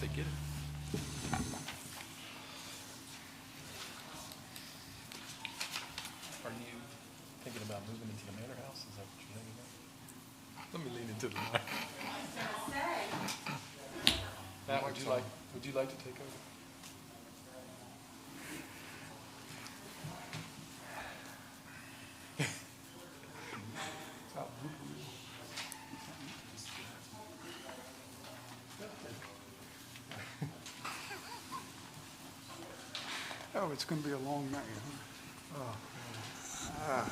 they get it. Are you thinking about moving into the manor house? Is that what you're thinking about? Let me lean into the mic. Matt, would you like to take over? Oh, it's going to be a long night, huh?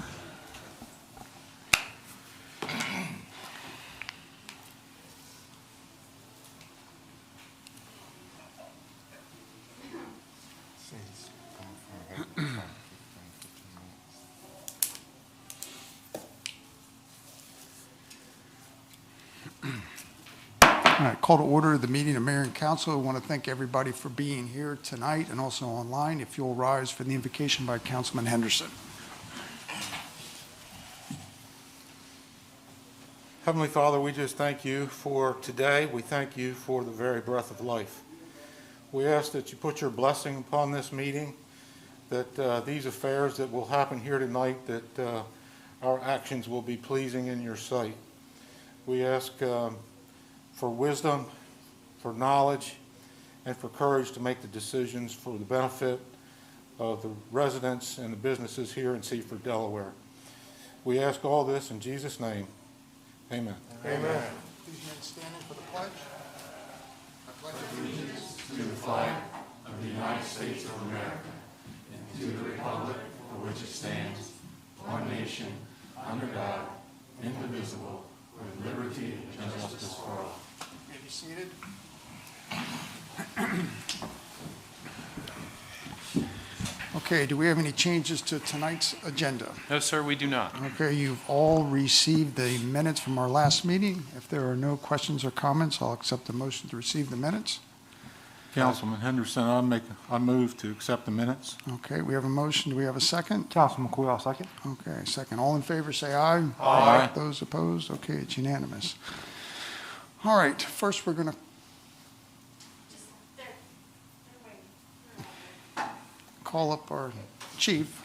All right, call to order the meeting of Mayor and Council. I want to thank everybody for being here tonight and also online. If you'll rise for the invocation by Councilman Henderson. Heavenly Father, we just thank you for today. We thank you for the very breath of life. We ask that you put your blessing upon this meeting, that these affairs that will happen here tonight, that our actions will be pleasing in your sight. We ask for wisdom, for knowledge, and for courage to make the decisions for the benefit of the residents and the businesses here in Seaford, Delaware. We ask all this in Jesus' name. Amen. Amen. Please remain standing for the pledge. I pledge allegiance to the flag of the United States of America and to the republic for which it stands, one nation, under God, indivisible, with liberty and justice for all. May be seated. Okay, do we have any changes to tonight's agenda? No, sir, we do not. Okay, you've all received the minutes from our last meeting. If there are no questions or comments, I'll accept the motion to receive the minutes. Councilman Henderson, I move to accept the minutes. Okay, we have a motion. Do we have a second? Councilman Coyle, I'll second. Okay, second. All in favor, say aye. Aye. Those opposed? Okay, it's unanimous. All right, first we're going to call up our chief.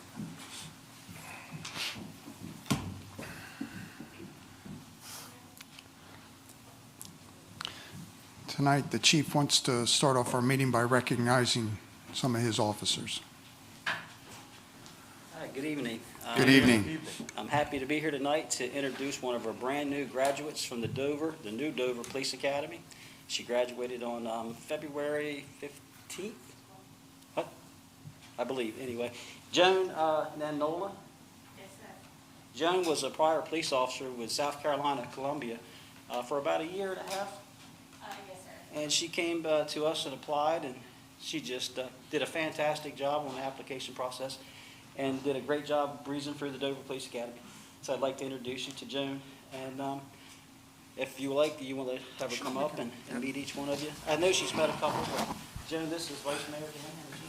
Tonight, the chief wants to start off our meeting by recognizing some of his officers. Hi, good evening. Good evening. I'm happy to be here tonight to introduce one of our brand-new graduates from the new Dover Police Academy. She graduated on February 15th, I believe, anyway. Joan Nanola. Joan was a prior police officer with South Carolina, Columbia, for about a year and a half. Yes, sir. And she came to us and applied, and she just did a fantastic job on the application process and did a great job breezing through the Dover Police Academy. So I'd like to introduce you to Joan. And if you like, you want to have her come up and meet each one of you? I know she's met a couple, but Joan, this is Vice Mayor Dan Anderson,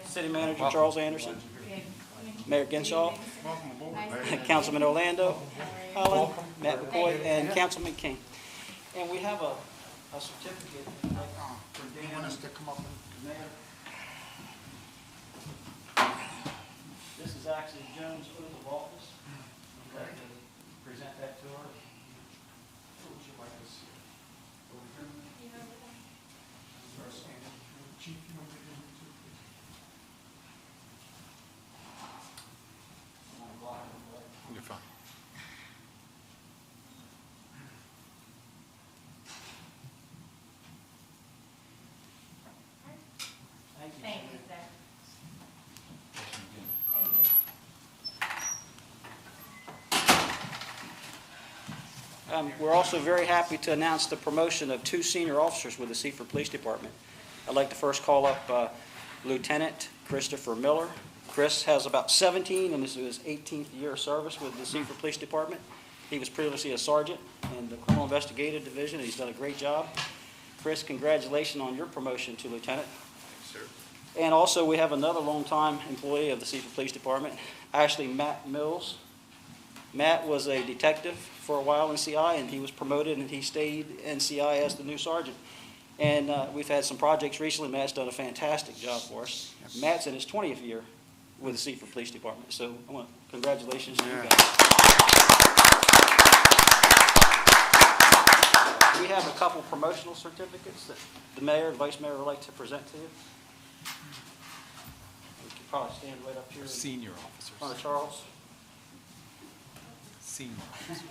City Manager Charles Anderson, Mayor Genshaw, Councilman Orlando Holland, Matt McCoy, and Councilman King. And we have a certificate for Dan. You want us to come up and... Mayor. This is actually Joan's oath of office. I'd like to present that to her. What would you like to see? Over here? Chief, you want to do it too, please? You're fine. Thank you. Thank you, sir. Thank you. We're also very happy to announce the promotion of 2 senior officers with the Seaford Police Department. I'd like to first call up Lieutenant Christopher Miller. Chris has about 17, and this is his 18th year of service with the Seaford Police Department. He was previously a sergeant in the Criminal Investigative Division, and he's done a great job. Chris, congratulations on your promotion to lieutenant. Thanks, sir. And also, we have another longtime employee of the Seaford Police Department, Ashley Matt Mills. Matt was a detective for a while in CI, and he was promoted, and he stayed in CI as the new sergeant. And we've had some projects recently. Matt's done a fantastic job for us. Matt's in his 20th year with the Seaford Police Department, so I want congratulations to you Yeah. guys. We have a couple promotional certificates that the mayor and vice mayor would like to present to you. We could probably stand right up here in Senior front of officers. Charles. Senior officers.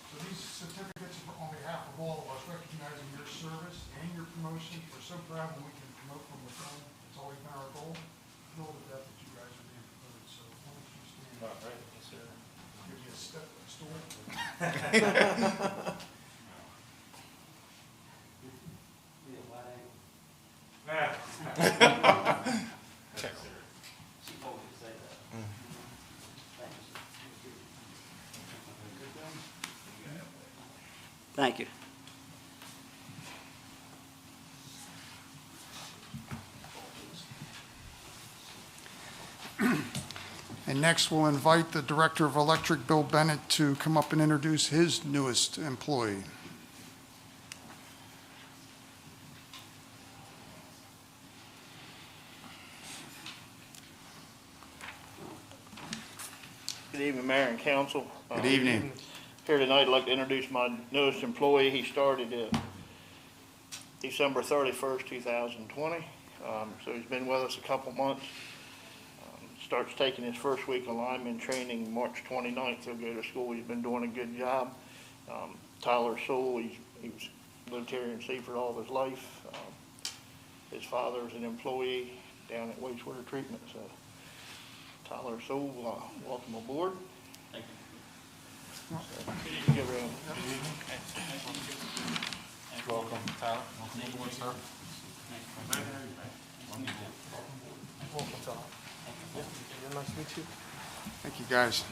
So these certificates are on behalf of all of us, recognizing your service and your promotion. We're so proud when we can promote from within. It's always been our goal. Feel the death that you guys are being promoted, so why don't you stand? All right, yes, sir. Give you a step, a stool. Thank you. And next, we'll invite the Director of Electric, Bill Bennett, to come up and introduce his newest employee. Good evening, Mayor and Council. Good evening. Here tonight, I'd like to introduce my newest employee. He started December 31st, 2020. So he's been with us a couple months. Starts taking his first week of lineman training March 29th. He'll go to school. He's been doing a good job. Tyler Sewell, he was lived here in Seaford all of his life. His father's an employee down at wastewater treatment. So Tyler Sewell, welcome aboard. Thank you. Give her a- Welcome, Tyler. Welcome aboard, sir. Welcome, Tyler. Nice to meet you. Thank you, guys.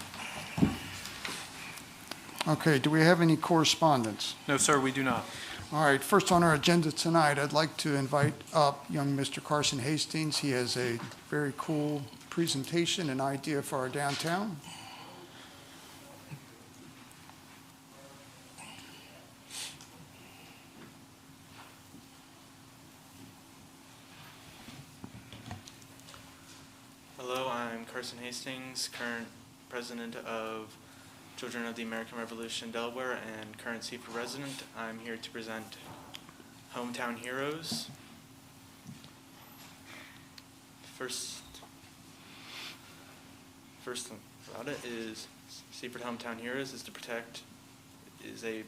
Okay, do we have any correspondence? No, sir, we do not. All right, first on our agenda tonight, I'd like to invite up young Mr. Carson Hastings. He has a very cool presentation and idea for our downtown. Hello, I'm Carson Hastings, current president of Children of the American Revolution Delaware and current Seaford resident. I'm here to present Hometown Heroes. First thing about it is Seaford Hometown Heroes is a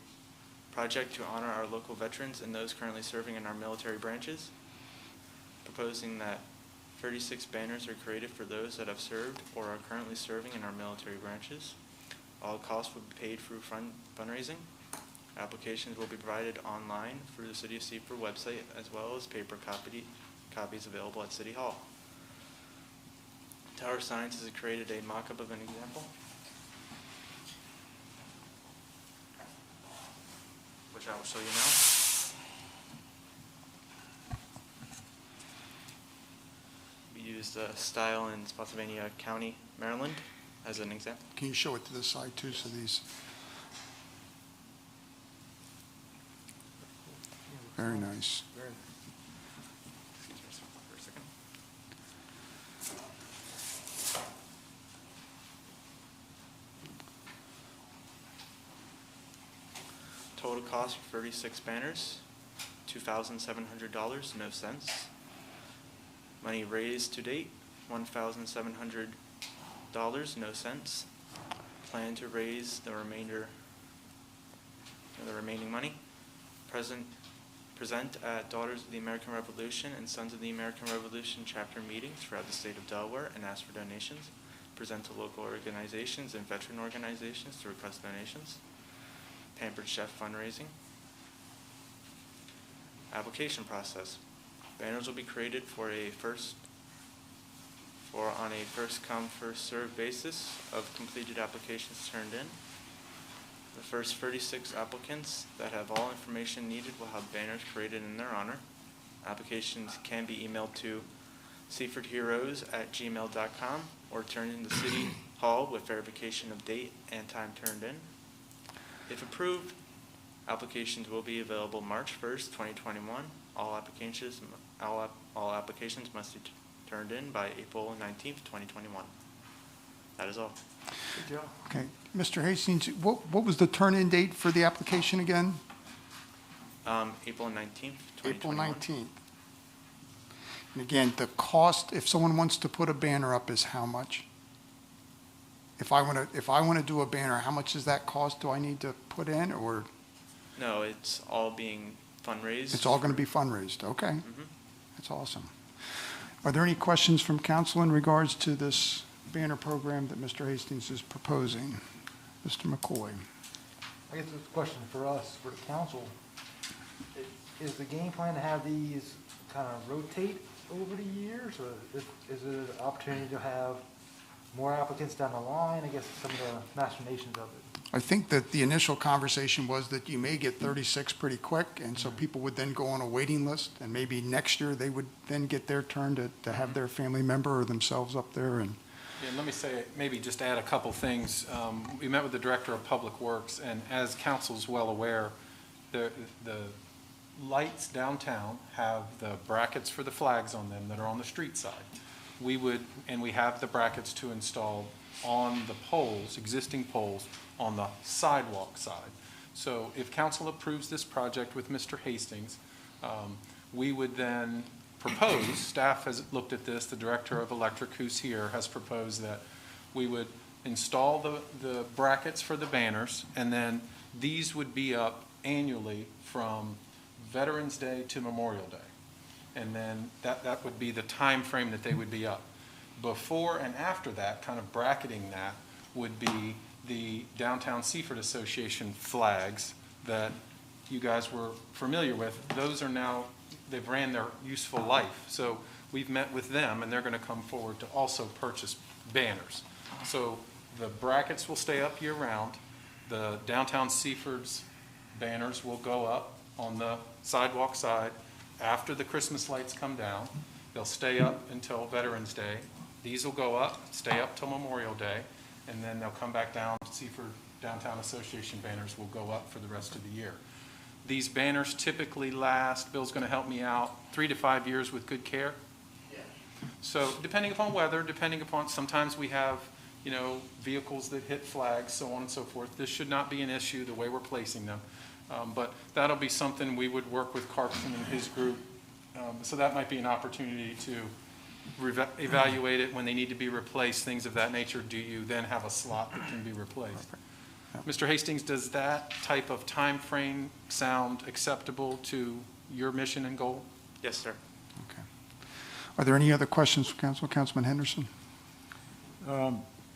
project to honor our local veterans and those currently serving in our military branches, proposing that 36 banners are created for those that have served or are currently serving in our military branches. All costs will be paid through fundraising. Applications will be provided online through the City of Seaford website as well as paper copies available at City Hall. Tower Science has created a mock-up of an example, which I will show you now. We used a style in Spotsylvania County, Maryland, as an example. Can you show it to this side too, so these? Very nice. Very Excuse me for a second. Total cost for 36 banners, $2,700, no cents. Money raised to date, $1,700, no cents. Plan to raise the remaining money. Present at Daughters of the American Revolution and Sons of the American Revolution chapter meetings throughout the state of Delaware and ask for donations. Present to local organizations and veteran organizations to request donations. Pampered Chef fundraising. Application process. Banners will be created on a first come, first served basis of completed applications turned in. The first 36 applicants that have all information needed will have banners created in their honor. Applications can be emailed to seafordheroes@gmail.com or turned into City Hall with verification of date and time turned in. If approved, Applications will be available March 1st, 2021. All applications must be turned in by April 19th, 2021. That is all. Okay, Mr. Hastings, what was the turn-in date for the application again? April 19th, 2021. April 19th. And again, the cost, if someone wants to put a banner up, is how much? If I want to do a banner, how much does that cost? Do I need to put in, or No, it's all being fundraised. it's all going to be fundraised? Okay, Mhm. that's awesome. Are there any questions from council in regards to this banner program that Mr. Hastings is proposing? Mr. McCoy? I guess it's a question for us, for the council. Is the game plan to have these kind of rotate over the years, or is it an opportunity to have more applicants down the line? I guess some of the machinations of it. I think that the initial conversation was that you may get 36 pretty quick, and so people would then go on a waiting list, and maybe next year they would then get their turn to have their family member or themselves up there. And Yeah, let me say, maybe just add a couple things. We met with the Director of Public Works, and as council's well aware, the lights downtown have the brackets for the flags on them that are on the street side. We have the brackets to install on the poles, existing poles, on the sidewalk side. So if council approves this project with Mr. Hastings, we would then propose, staff has looked at this, the Director of Electric who's here has proposed that we would install the brackets for the banners, and then these would be up annually from Veterans Day to Memorial Day. And then that would be the time frame that they would be up. Before and after that, kind of bracketing that, would be the Downtown Seaford Association flags that you guys were familiar with. Those are now, they've ran their useful life. So we've met with them, and they're going to come forward to also purchase banners. So the brackets will stay up year-round. The Downtown Seaford's banners will go up on the sidewalk side after the Christmas lights come down. They'll stay up until Veterans Day. These will go up, stay up till Memorial Day, and then they'll come back down. Seaford Downtown Association banners will go up for the rest of the year. These banners typically last, Bill's going to help me out, 3 to 5 years with good care. Yeah. So depending upon weather, sometimes we have, vehicles that hit flags, so on and so forth. This should not be an issue, the way we're placing them. But that'll be something we would work with Carson and his group. So that might be an opportunity to evaluate it when they need to be replaced, things of that nature. Do you then have a slot that can be replaced? Mr. Hastings, does that type of time frame sound acceptable to your mission and goal? Yes, sir. okay. Are there any other questions from council? Councilman Henderson?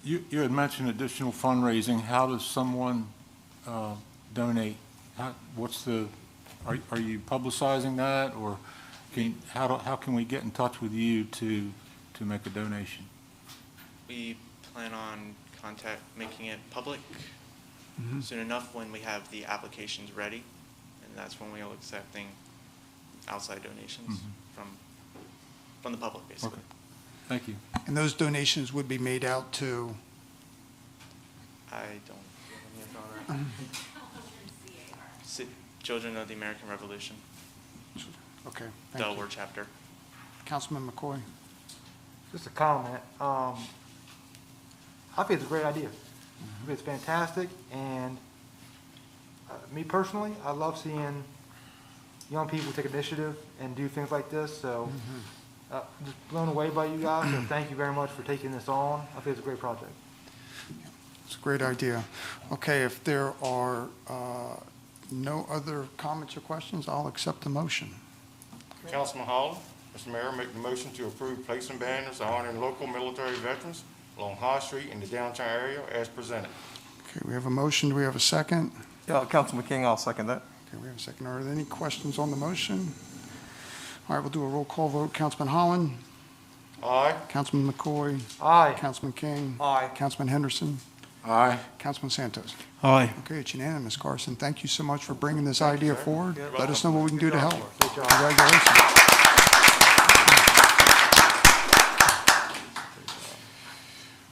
You had mentioned additional fundraising. How does someone donate? Are you publicizing that, or how can we get in touch with you to make a donation? We plan on making it public soon enough when we have the applications ready, and that's when we'll accepting outside donations from the public, basically. Okay. Thank you. And those donations would be made out to? I don't know any of that. Children of the American Revolution, Okay, thank you. Delaware chapter. Councilman McCoy? Just a comment. I think it's a great idea. I think it's fantastic, and me personally, I love seeing young people take initiative and do things like this, so just blown away by you guys, so thank you very much for taking this on. I think it's a great project. It's a great idea. Okay, if there are no other comments or questions, I'll accept the motion. Councilman Holland, Mr. Mayor, make the motion to approve placing banners honoring local military veterans along High Street in the downtown area as presented. Okay, we have a motion. Do we have a second? Yeah, Councilman King, I'll second that. Okay, we have a second. Are there any questions on the motion? All right, we'll do a roll call vote. Councilman Holland? Aye. Councilman McCoy? Aye. Councilman King? Aye. Councilman Henderson? Aye. Councilman Santos? Aye. Okay, it's unanimous, Carson. Thank you so much for bringing this idea forward. You're Let us know what we can do to help. Great job. Congratulations.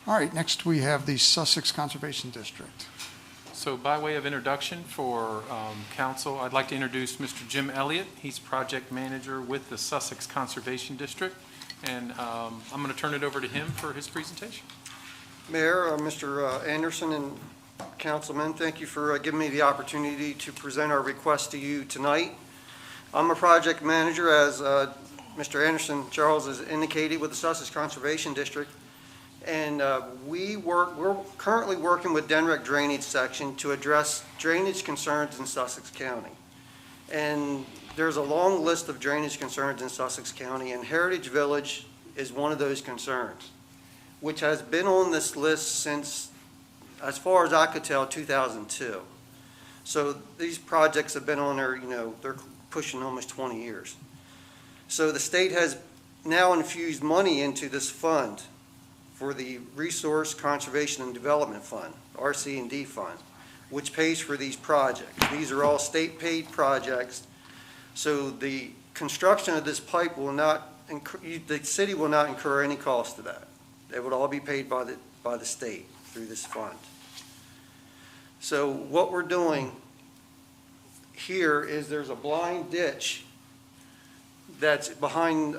All right, next we have the Sussex Conservation District. So by way of introduction for council, I'd like to introduce Mr. Jim Elliott. He's project manager with the Sussex Conservation District, and I'm going to turn it over to him for his presentation. Mayor, Mr. Anderson, and councilmen, thank you for giving me the opportunity to present our request to you tonight. I'm a project manager, as Mr. Anderson Charles has indicated, with the Sussex Conservation District. And we're currently working with DNREC Drainage Section to address drainage concerns in Sussex County. And there's a long list of drainage concerns in Sussex County, and Heritage Village is one of those concerns, which has been on this list since, as far as I could tell, 2002. So these projects have been on there, they're pushing almost 20 years. So the state has now infused money into this fund for the Resource Conservation and Development Fund, RC&D fund, which pays for these projects. These are all state-paid projects. So the construction of this pipe will not, the city will not incur any cost to that. It would all be paid by the state through this fund. So what we're doing here is there's a blind ditch that's behind,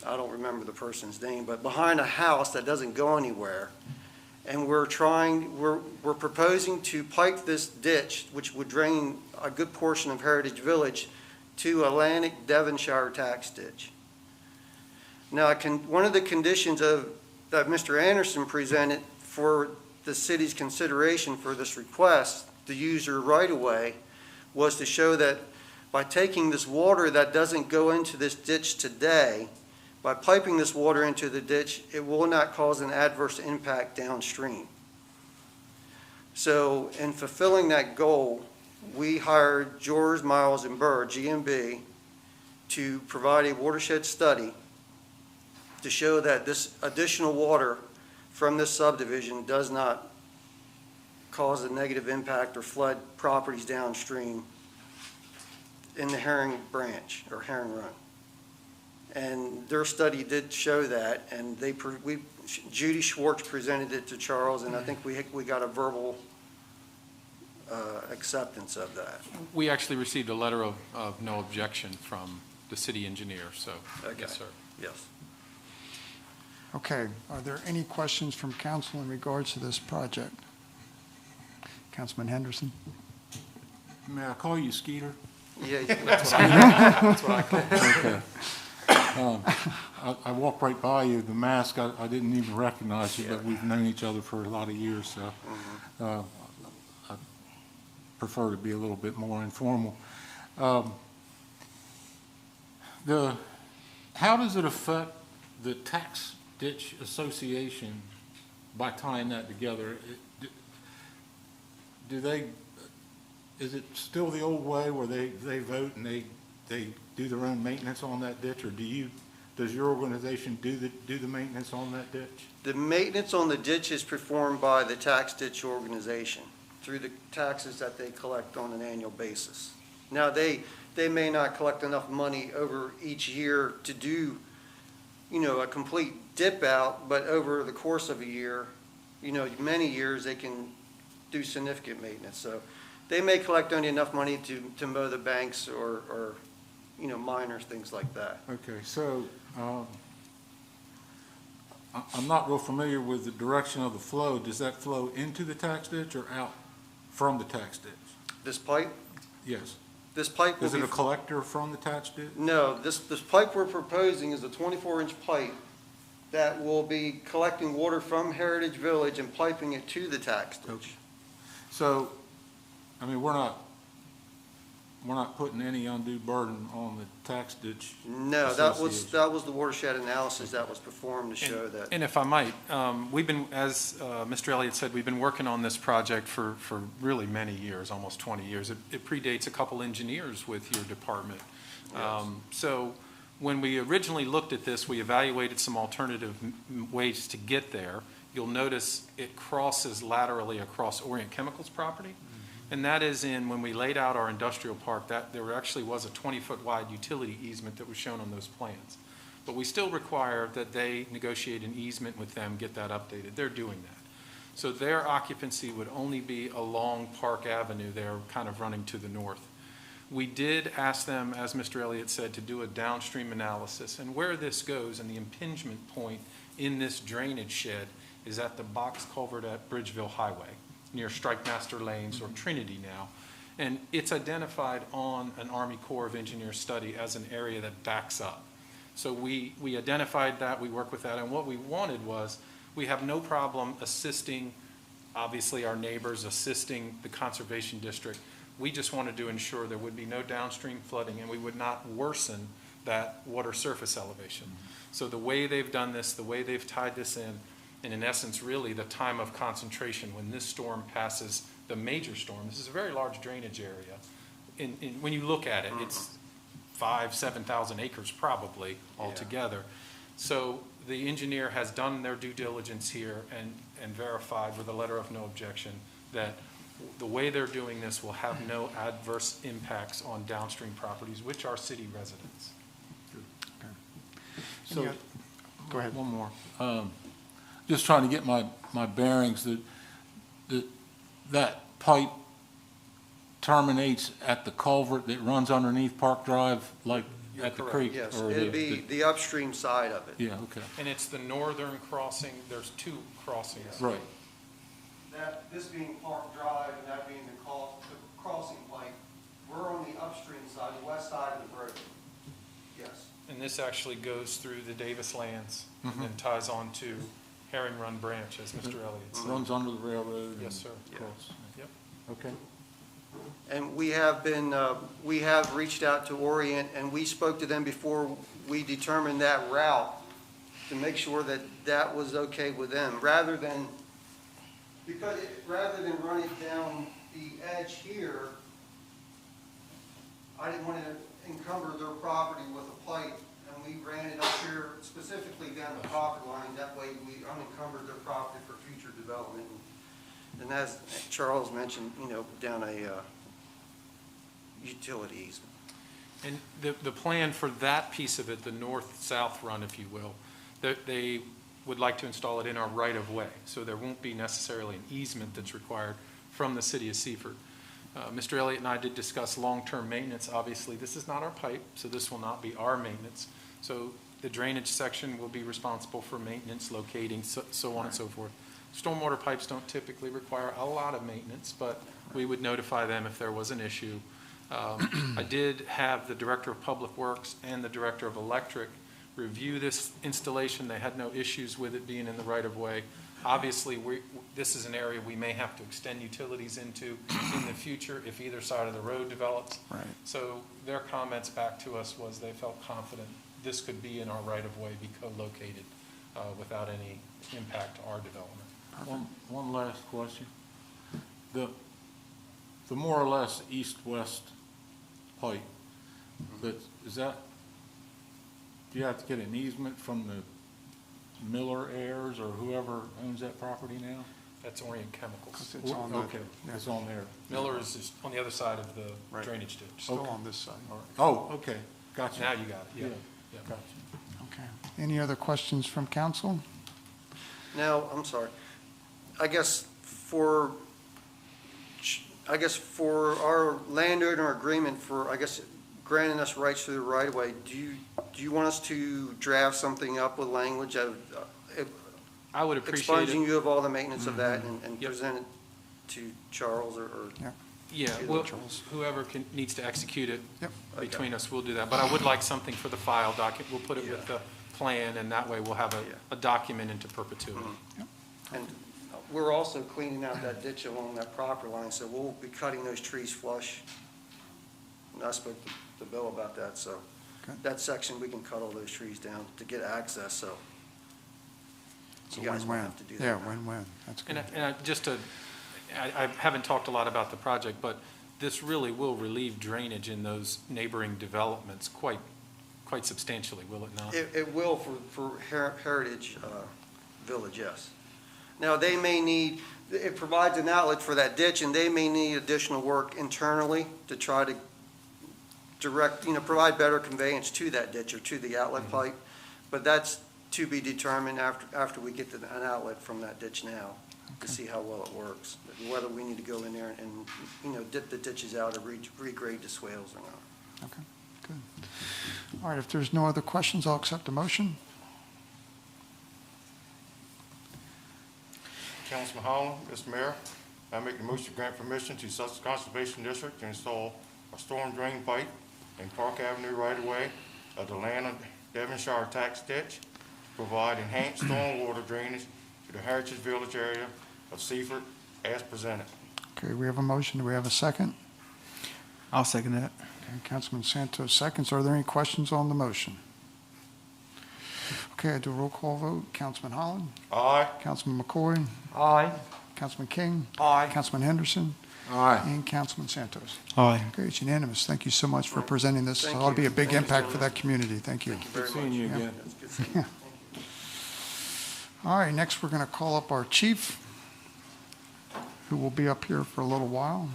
I don't remember the person's name, but behind a house that doesn't go anywhere. And we're proposing to pipe this ditch, which would drain a good portion of Heritage Village, to Atlantic Devonshire tax ditch. Now, one of the conditions that Mr. Anderson presented for the city's consideration for this request, the user right-of-way, was to show that by taking this water that doesn't go into this ditch today, by piping this water into the ditch, it will not cause an adverse impact downstream. So in fulfilling that goal, we hired George, Miles, and Burr, GMB, to provide a watershed study to show that this additional water from this subdivision does not cause a negative impact or flood properties downstream in the Herring Branch or Herring Run. And their study did show that, and Judy Schwartz presented it to Charles, and I think we got a verbal acceptance of that. We actually received a letter of no objection from the city engineer, so Okay. yes, sir. Yes. Okay, are there any questions from council in regards to this project? Councilman Henderson? May I call you Skeeter? Yeah. That's what I call it. Okay. I walked right by you, the mask, I didn't even recognize you, but we've known each other for a lot of years, so I prefer to be a little bit more informal. How does it affect the tax ditch association by tying that together? Is it still the old way where they vote and they do their own maintenance on that ditch, or does your organization do the maintenance on that ditch? The maintenance on the ditch is performed by the tax ditch organization through the taxes that they collect on an annual basis. Now, they may not collect enough money over each year to do, a complete dip out, but over the course of a year, many years, they can do significant maintenance. So they may collect only enough money to mow the banks or minor things like that. Okay, so I'm not real familiar with the direction of the flow. Does that flow into the tax ditch or out from the tax ditch? This pipe? Yes. This pipe will Is be... it a collector from the tax ditch? No, this pipe we're proposing is a 24-inch pipe that will be collecting water from Heritage Village and piping it to the tax ditch. Okay. So, I mean, we're not putting any undue burden on the tax ditch. No, that was the watershed analysis that was performed to show that. And if I might, we've been, as Mr. Elliott said, we've been working on this project for really many years, almost 20 years. It predates a couple engineers with your department. Yes. So when we originally looked at this, we evaluated some alternative ways to get there. You'll notice it crosses laterally across Orient Chemicals property. And that is when we laid out our industrial park, that there actually was a 20-foot wide utility easement that was shown on those plans. But we still require that they negotiate an easement with them, get that updated. They're doing that. So their occupancy would only be along Park Avenue there, kind of running to the north. We did ask them, as Mr. Elliott said, to do a downstream analysis. And where this goes and the impingement point in this drainage shed is at the box culvert at Bridgeville Highway, near Strike Master Lanes or Trinity now. And it's identified on an Army Corps of Engineers study as an area that backs up. So we identified that, we work with that, and what we wanted was, we have no problem assisting, obviously, our neighbors, assisting the Conservation District. We just wanted to ensure there would be no downstream flooding and we would not worsen that water surface elevation. So the way they've done this, the way they've tied this in, and in essence, really the time of concentration when this storm passes the major storm, this is a very large drainage area. When you look at it, it's 7,000 acres probably altogether. So the engineer has done their due diligence here and verified with a letter of no objection that the way they're doing this will have no adverse impacts on downstream properties, which are city residents. So, Go ahead. one more. Just trying to get my bearings, that pipe terminates at the culvert that runs underneath Park Drive, like at the creek? Yes, or it'd be the upstream side of it. Yeah, okay, And it's the northern crossing, there's two crossings. right. This being Park Drive and that being the crossing pipe, we're on the upstream side, the west side of the bridge. Yes. And this actually goes through the Davis lands and then ties on to Herring Run Branch, as Mr. Elliott said. Runs under the railroad? Yes, sir. Yeah. Across. Yep. Okay. And we have reached out to Orient, and we spoke to them before we determined that route to make sure that that was okay with them, rather than run it down the edge here. I didn't want to encumber their property with a pipe, and we ran it up here specifically down the property line. That way we unencumbered their property for future development. And as Charles mentioned, down a utility easement. And the plan for that piece of it, the north-south run, if you will, they would like to install it in our right-of-way, so there won't be necessarily an easement that's required from the city of Seaford. Mr. Elliott and I did discuss long-term maintenance. Obviously, this is not our pipe, so this will not be our maintenance. So the drainage section will be responsible for maintenance, locating, so on and so forth. Stormwater pipes don't typically require a lot of maintenance, but we would notify them if there was an issue. I did have the Director of Public Works and the Director of Electric review this installation. They had no issues with it being in the right-of-way. Obviously, this is an area we may have to extend utilities into in the future if either side of the road develops. Right. So their comments back to us was they felt confident this could be in our right-of-way, be co-located without any impact to our development. One last question. The more or less east-west pipe, do you have to get an easement from the Miller heirs or whoever owns that property now? That's Orient Chemicals. It's on the, Okay, it's on there. Miller is just on the other side of the Right. drainage ditch. still Okay. on this side. Oh, okay, gotcha. Now you got it, yeah. Yeah. Yeah. Gotcha. Okay. Any other questions from council? Now, I'm sorry. I guess for our landowner agreement for, granting us rights to the right-of-way, do you want us to draft something up with language of I would appreciate expunging it. you of all the maintenance of that and Yep. present it to Charles or Yeah, Either well, Charles. whoever needs to execute it Yep. between us, we'll do that. But I would like something for the file document. We'll put it with the plan, and that way we'll have a document into perpetuity. And we're also cleaning out that ditch along that property line, so we'll be cutting those trees flush. And I spoke to Bill about that, so Okay. that section, we can cut all those trees down to get access, so It's a you guys won't win-win. have to do that. Yeah, win-win. That's good. I haven't talked a lot about the project, but this really will relieve drainage in those neighboring developments quite substantially, will it not? It will for Heritage Village, yes. Now, they may need, it provides an outlet for that ditch, and they may need additional work internally to try to direct, provide better conveyance to that ditch or to the outlet pipe. But that's to be determined after we get an outlet from that ditch now. to see how well it works, and whether we need to go in there and, you know, dip the ditches out or regrade the swales or not. Okay, good. All right, if there's no other questions, I'll accept the motion. Councilman Holland, Mr. Mayor, I make the motion to grant permission to Sussex Conservation District to install a storm drain pipe in Park Avenue right-of-way of the land of Devonshire tax ditch to provide enhanced stormwater drainage to the Heritage Village area of Seaford as presented. Okay, we have a motion. Do we have a second? I'll second that. Okay, Councilman Santos seconds. Are there any questions on the motion? Okay, I do a roll call vote. Councilman Holland? Aye. Councilman McCoy? Aye. Councilman King? Aye. Councilman Henderson? Aye. And Councilman Santos? Aye. Okay, it's unanimous. Thank you so much for presenting this. Thank It ought to be you. a big Thank you impact so for that community. Thank you. Thank you very Good much. seeing you Yeah. again. That's good seeing you. All right, next we're going to call up our chief, who will be up here for a little while.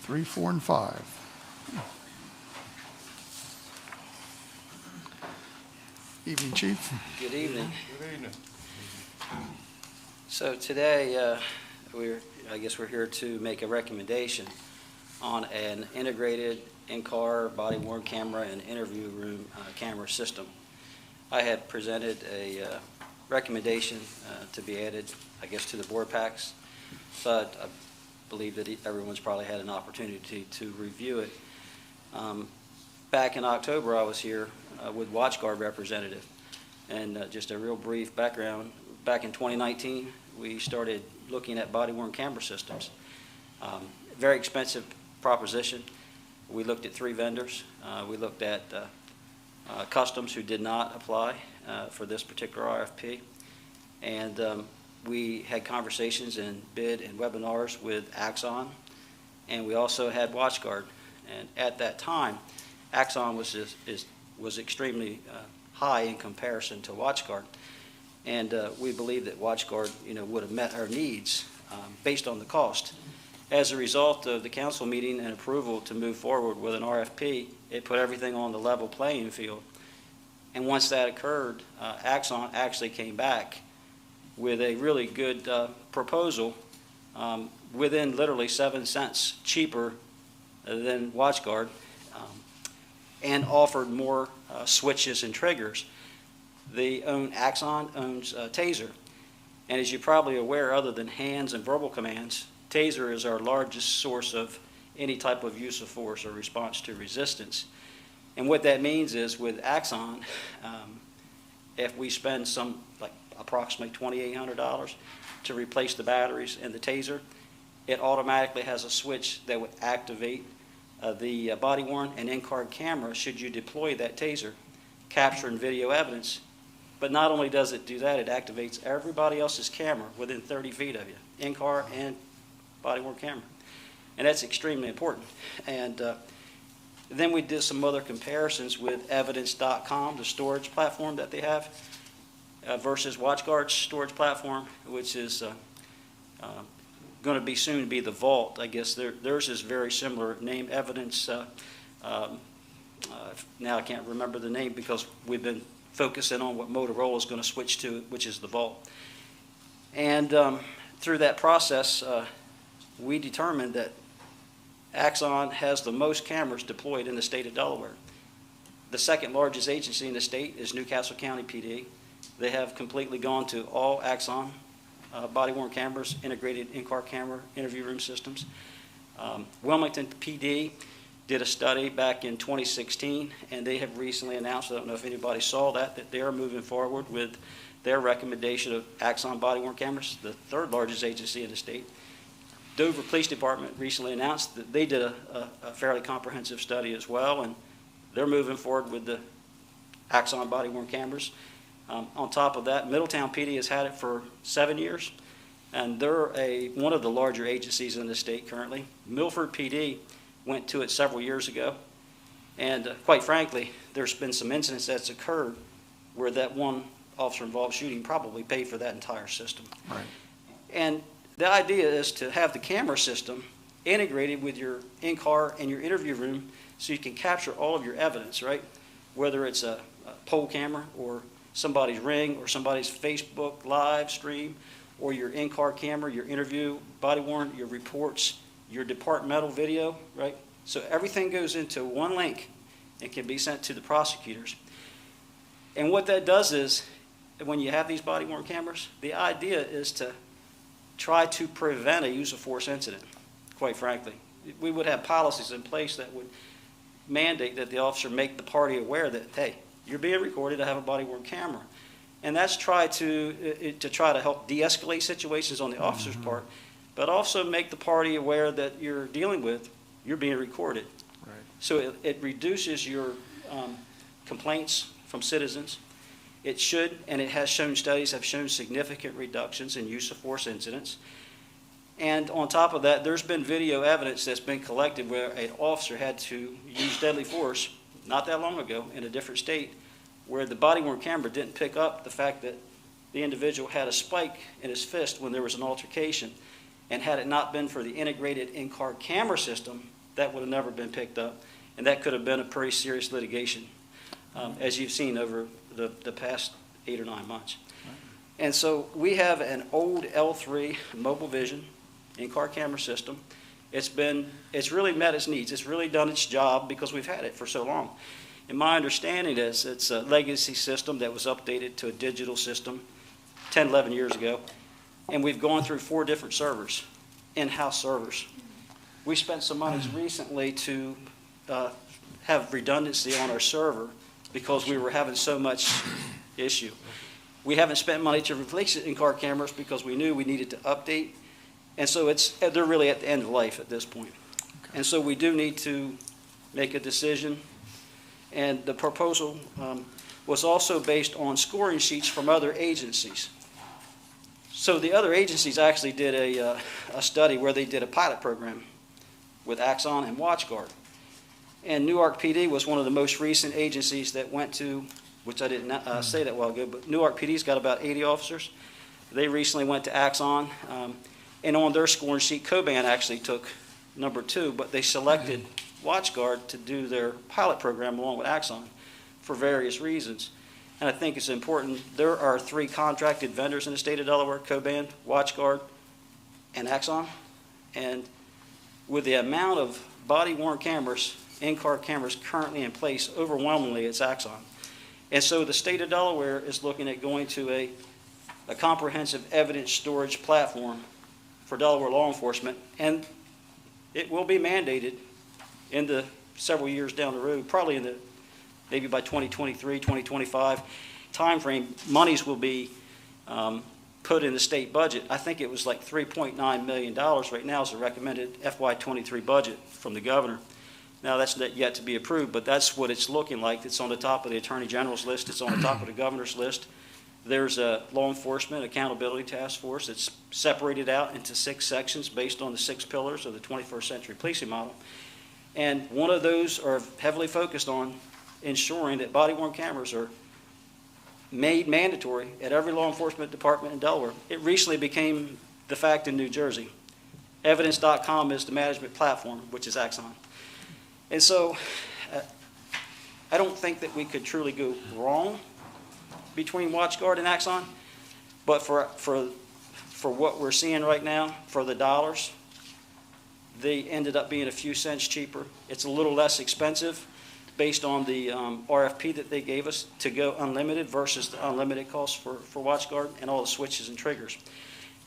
Three, 4, and 5. Evening, Chief. Good evening. Good evening. So today, I guess we're here to make a recommendation on an integrated in-car body-worn camera and interview room camera system. I had presented a recommendation to be added, I guess, to the board packs, but I believe that everyone's probably had an opportunity to review it. Back in October, I was here with WatchGuard representative, and just a real brief background. Back in 2019, we started looking at body-worn camera systems. Very expensive proposition. We looked at 3 vendors. We looked at Customs, who did not apply for this particular RFP, and we had conversations and bid and webinars with Axon, and we also had WatchGuard. And at that time, Axon was extremely high in comparison to WatchGuard, and we believe that WatchGuard, would have met our needs based on the cost. As a result of the council meeting and approval to move forward with an RFP, it put everything on the level playing field. And once that occurred, Axon actually came back with a really good proposal within literally 7 cents cheaper than WatchGuard, and offered more switches and triggers. Axon owns Taser, and as you're probably aware, other than hands and verbal commands, Taser is our largest source of any type of use of force or response to resistance. And what that means is with Axon, if we spend approximately $2,800 to replace the batteries in the Taser, it automatically has a switch that would activate the body-worn and in-car camera should you deploy that Taser, capturing video evidence. But not only does it do that, it activates everybody else's camera within 30 feet of you, in-car and body-worn camera. And that's extremely important. And then we did some other comparisons with evidence.com, the storage platform that they have, versus WatchGuard's storage platform, which is going to be soon to be the Vault. I guess theirs is very similar, named Evidence. Now I can't remember the name because we've been focusing on what Motorola is going to switch to, which is the Vault. And through that process, we determined that Axon has the most cameras deployed in the state of Delaware. The second largest agency in the state is Newcastle County PD. They have completely gone to all Axon body-worn cameras, integrated in-car camera, interview room systems. Wilmington PD did a study back in 2016, and they have recently announced, I don't know if anybody saw that they are moving forward with their recommendation of Axon body-worn cameras, the third largest agency in the state. Dover Police Department recently announced that they did a fairly comprehensive study as well, and they're moving forward with the Axon body-worn cameras. On top of that, Middletown PD has had it for 7 years, and they're one of the larger agencies in the state currently. Milford PD went to it several years ago, and quite frankly, there's been some incidents that's occurred where that one officer-involved shooting probably paid for that entire system. Right. And the idea is to have the camera system integrated with your in-car and your interview room so you can capture all of your evidence, right? whether it's a poll camera or somebody's Ring or somebody's Facebook live stream or your in-car camera, your interview, body worn, your reports, your departmental video, right? So everything goes into one link and can be sent to the prosecutors. And what that does is, when you have these body worn cameras, the idea is to try to prevent a use of force incident, quite frankly. We would have policies in place that would mandate that the officer make the party aware that, hey, you're being recorded, I have a body worn camera. And that's try to try to help de-escalate situations on the officer's part, but also make the party aware that you're dealing with, you're being recorded. Right. So it reduces your complaints from citizens. It should, and it has shown, studies have shown significant reductions in use of force incidents. And on top of that, there's been video evidence that's been collected where an officer had to use deadly force not that long ago in a different state, where the body-worn camera didn't pick up the fact that the individual had a spike in his fist when there was an altercation. And had it not been for the integrated in-car camera system, that would have never been picked up. And that could have been a pretty serious litigation, as you've seen over the past 8 or 9 months. And so we have an old L3 mobile vision in-car camera system. It's really met its needs. It's really done its job because we've had it for so long. And my understanding is it's a legacy system that was updated to a digital system 10, 11 years ago. And we've gone through 4 different servers, in-house servers. We spent some money recently to have redundancy on our server because we were having so much issue. We haven't spent money to replace it in-car cameras because we knew we needed to update. And so they're really at the end of life at this point. And so we do need to make a decision. And the proposal was also based on scoring sheets from other agencies. So the other agencies actually did a study where they did a pilot program with Axon and WatchGuard. And Newark PD was one of the most recent agencies that went to, which I didn't say that while ago, but Newark PD's got about 80 officers. They recently went to Axon, and on their scoring sheet, Coban actually took number 2, but they selected WatchGuard to do their pilot program along with Axon for various reasons. And I think it's important. There are 3 contracted vendors in the state of Delaware: Coban, WatchGuard, and Axon. And with the amount of body-worn cameras, in-car cameras currently in place, overwhelmingly it's Axon. And so the state of Delaware is looking at going to a comprehensive evidence storage platform for Delaware law enforcement, and it will be mandated in the several years down the road, probably in the maybe by 2023, 2025 timeframe. Monies will be put in the state budget. I think it was like $3.9 million right now is the recommended FY23 budget from the governor. Now that's yet to be approved, but that's what it's looking like. It's on the top of the Attorney General's list. It's on the top of the governor's list. There's a law enforcement accountability task force that's separated out into 6 sections based on the 6 pillars of the 21st century policing model. And one of those are heavily focused on ensuring that body-worn cameras are made mandatory at every law enforcement department in Delaware. It recently became the fact in New Jersey. Evidence.com is the management platform, which is Axon. And so I don't think that we could truly go wrong between WatchGuard and Axon, but for what we're seeing right now, for the dollars, they ended up being a few cents cheaper. It's a little less expensive based on the RFP that they gave us to go unlimited versus the unlimited cost for WatchGuard and all the switches and triggers.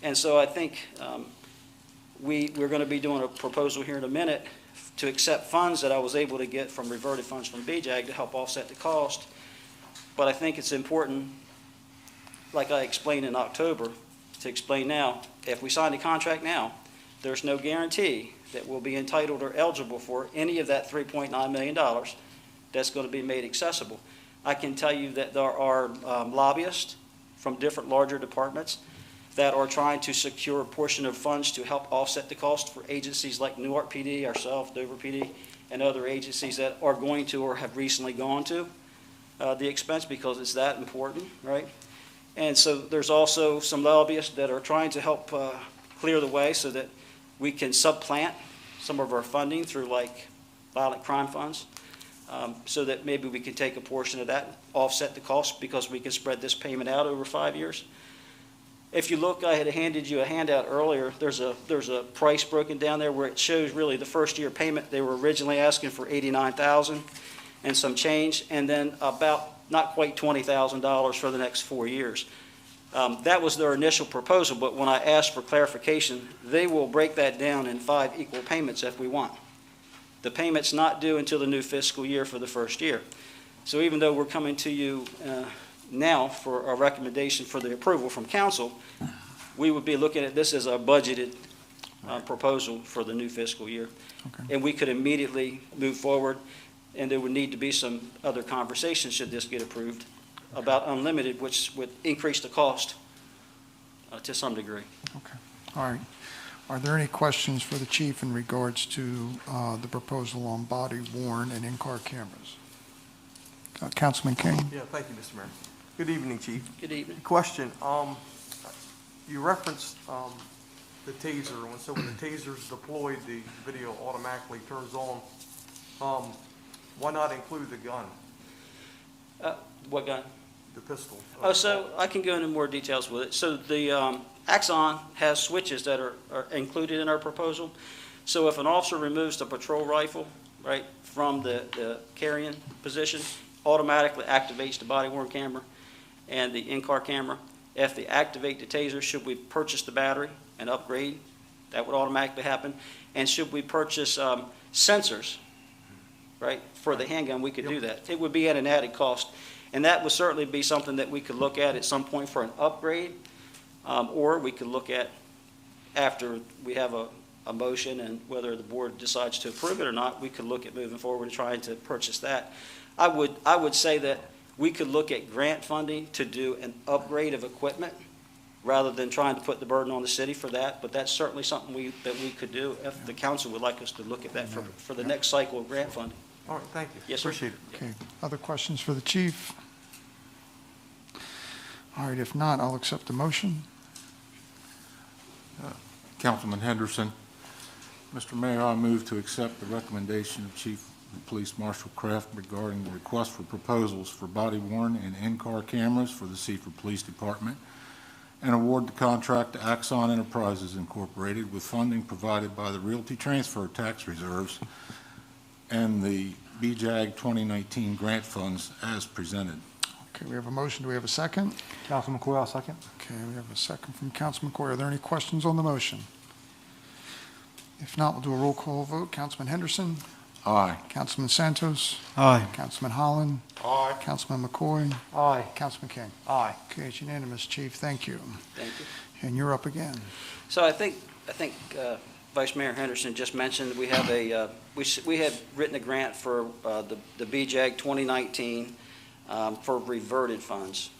And so I think we're going to be doing a proposal here in a minute to accept funds that I was able to get from reverted funds from BJAG to help offset the cost. But I think it's important, like I explained in October, to explain now, if we sign the contract now, there's no guarantee that we'll be entitled or eligible for any of that $3.9 million that's going to be made accessible. I can tell you that there are lobbyists from different larger departments that are trying to secure a portion of funds to help offset the cost for agencies like Newark PD, ourselves, Dover PD, and other agencies that are going to or have recently gone to the expense because it's that important, right? And so there's also some lobbyists that are trying to help clear the way so that we can supplant some of our funding through like violent crime funds. so that maybe we could take a portion of that, offset the cost, because we can spread this payment out over 5 years. If you look, I had handed you a handout earlier. There's a price broken down there where it shows really the first year payment. They were originally asking for $89,000 and some change, and then about not quite $20,000 for the next 4 years. That was their initial proposal, but when I asked for clarification, they will break that down in 5 equal payments if we want. The payment's not due until the new fiscal year for the first year. So even though we're coming to you now for a recommendation for the approval from council, we would be looking at this as a budgeted proposal for the new fiscal year. Okay. And we could immediately move forward, and there would need to be some other conversations should this get approved about unlimited, which would increase the cost to some degree. Okay, all right. Are there any questions for the chief in regards to the proposal on body worn and in-car cameras? Councilman King? Yeah, thank you, Mr. Mayor. Good evening, Chief. Good evening. Question, you referenced the taser. When the taser's deployed, the video automatically turns on. Why not include the gun, What gun? the pistol? Oh, so I can go into more details with it. So the Axon has switches that are included in our proposal. So if an officer removes the patrol rifle, right, from the carrying position, automatically activates the body-worn camera and the in-car camera. If they activate the taser, should we purchase the battery and upgrade? That would automatically happen. And should we purchase sensors, right, for the handgun, we could do that. It would be at an added cost. And that would certainly be something that we could look at some point for an upgrade, or we could look at after we have a motion and whether the board decides to approve it or not, we could look at moving forward and trying to purchase that. I would say that we could look at grant funding to do an upgrade of equipment rather than trying to put the burden on the city for that, but that's certainly something that we could do if the council would like us to look at that for the next cycle of grant funding. All right, thank you. Yes, sir. Appreciate it. Okay, other questions for the chief? All right, if not, I'll accept the motion. Councilman Henderson. Mr. Mayor, I move to accept the recommendation of Chief of Police Marshal Kraft regarding the request for proposals for body-worn and in-car cameras for the Seaford Police Department and award the contract to Axon Enterprises Incorporated with funding provided by the Realty Transfer Tax Reserves and the BJAG 2019 grant funds as presented. Okay, we have a motion. Do we have a second? Councilman McCoy, I'll second. Okay, we have a second from Councilman McCoy. Are there any questions on the motion? If not, we'll do a roll call vote. Councilman Henderson? Aye. Councilman Santos? Aye. Councilman Holland? Aye. Councilman McCoy? Aye. Councilman King? Aye. Okay, it's unanimous, Chief. Thank you. Thank you. And you're up again. So I think Vice Mayor Henderson just mentioned we have we had written a grant for the BJAG 2019 for reverted funds,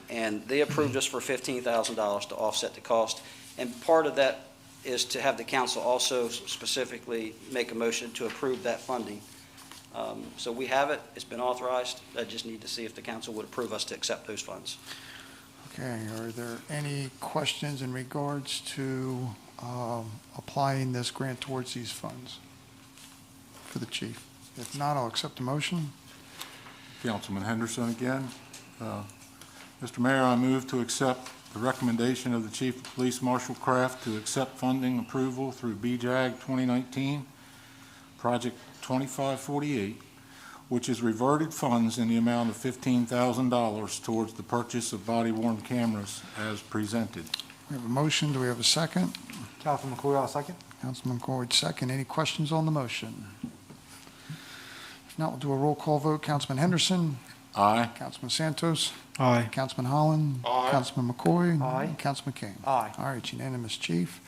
and they approved us for $15,000 to offset the cost. And part of that is to have the council also specifically make a motion to approve that funding. So we have it. It's been authorized. I just need to see if the council would approve us to accept those funds. Okay, are there any questions in regards to applying this grant towards these funds for the chief? If not, I'll accept the motion. Councilman Henderson again. Mr. Mayor, I move to accept the recommendation of the Chief of Police Marshal Kraft to accept funding approval through BJAG 2019, Project 2548, which is reverted funds in the amount of $15,000 towards the purchase of body-worn cameras as presented. We have a motion. Do we have a second? Councilman McCoy, I'll second. Councilman Coyd, second. Any questions on the motion? If not, we'll do a roll call vote. Councilman Henderson? Aye. Councilman Santos? Aye. Councilman Holland? Aye. Councilman McCoy? Aye. Councilman King? Aye. All right, unanimous, Chief.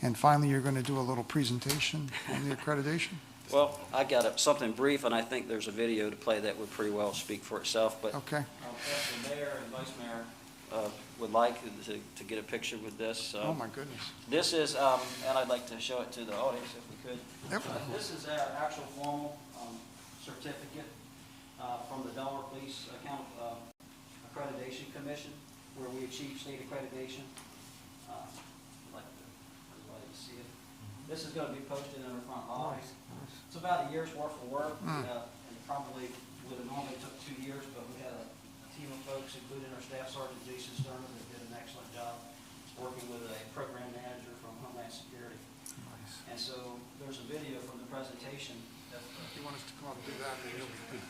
And finally, you're going to do a little presentation on the accreditation? Well, I got something brief, and I think there's a video to play that would pretty well speak for itself, but Okay. if the mayor and vice mayor would like to get a picture with this. Oh, my goodness. This is, and I'd like to show it to the audience if we could. Yep. This is our actual formal certificate from the Delaware Police Accreditation Commission, where we achieved state accreditation. I'd like everybody to see it. This is going to be posted in our front lobby. It's about a year's worth of work in probably would have normally took 2 years, but we had a team of folks, including our Staff Sergeant Jason Sterner, that did an excellent job working with a program manager from Homeland Security. And so there's a video from the presentation. You want us to come up and do that, then you'll be.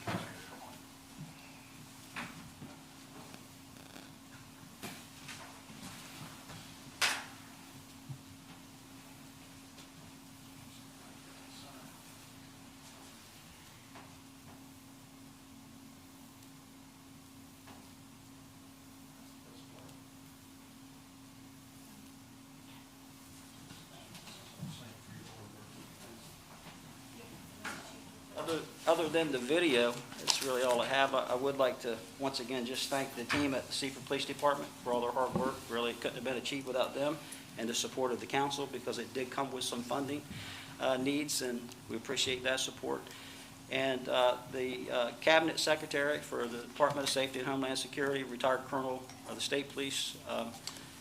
Other than the video, that's really all I have. I would like to, once again, just thank the team at the Seaford Police Department for all their hard work. Really, it couldn't have been achieved without them and the support of the council, because it did come with some funding needs, and we appreciate that support. And the Cabinet Secretary for the Department of Safety and Homeland Security, retired Colonel of the State Police,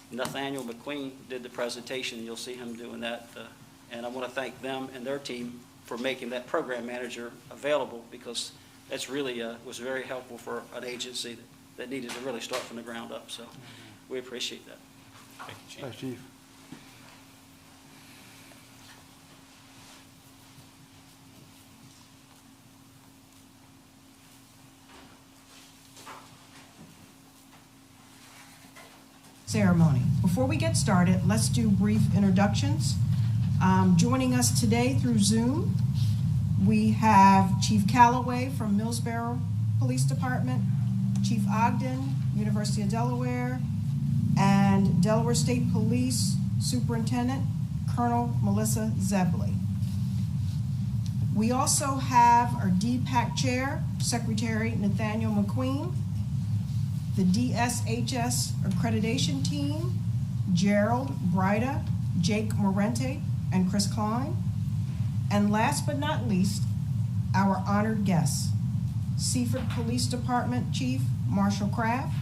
Nathaniel McQueen, did the presentation. You'll see him doing that. And I want to thank them and their team for making that program manager available, because that's really was very helpful for an agency that needed to really start from the ground up. So we appreciate that. Thank you, Chief. Thanks, Chief. Ceremony. Before we get started, let's do brief introductions. Joining us today through Zoom, we have Chief Calloway from Millsboro Police Department, Chief Ogden, University of Delaware, and Delaware State Police Superintendent, Colonel Melissa Zebley. We also have our DPAC Chair, Secretary Nathaniel McQueen, the DSHS Accreditation Team, Gerald Brida, Jake Morente, and Chris Klein. And last but not least, our honored guests, Seaford Police Department Chief Marshall Kraft.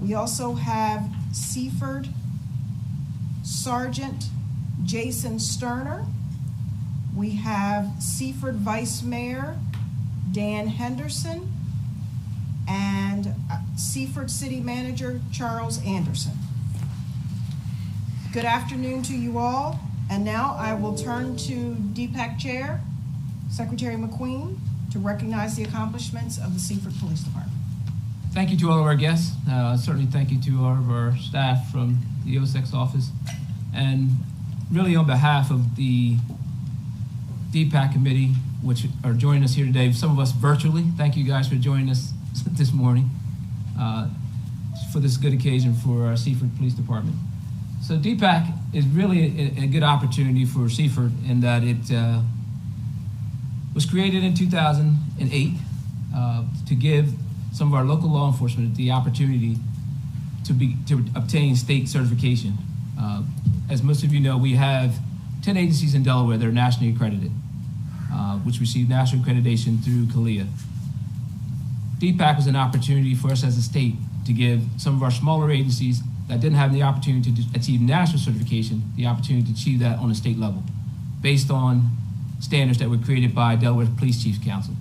We also have Seaford Sergeant Jason Sterner. We have Seaford Vice Mayor Dan Henderson, and Seaford City Manager Charles Anderson. Good afternoon to you all. And now I will turn to DPAC Chair, Secretary McQueen, to recognize the accomplishments of the Seaford Police Department. Thank you to all of our guests. Certainly thank you to all of our staff from the OSEX office. And really on behalf of the DPAC committee, which are joining us here today, some of us virtually, thank you guys for joining us this morning for this good occasion for our Seaford Police Department. So DPAC is really a good opportunity for Seaford in that it was created in 2008 to give some of our local law enforcement the opportunity to obtain state certification. As most of you know, we have 10 agencies in Delaware that are nationally accredited, which receive national accreditation through CALEA. DPAC was an opportunity for us as a state to give some of our smaller agencies that didn't have the opportunity to achieve national certification, the opportunity to achieve that on a state level, based on standards that were created by Delaware Police Chiefs Council.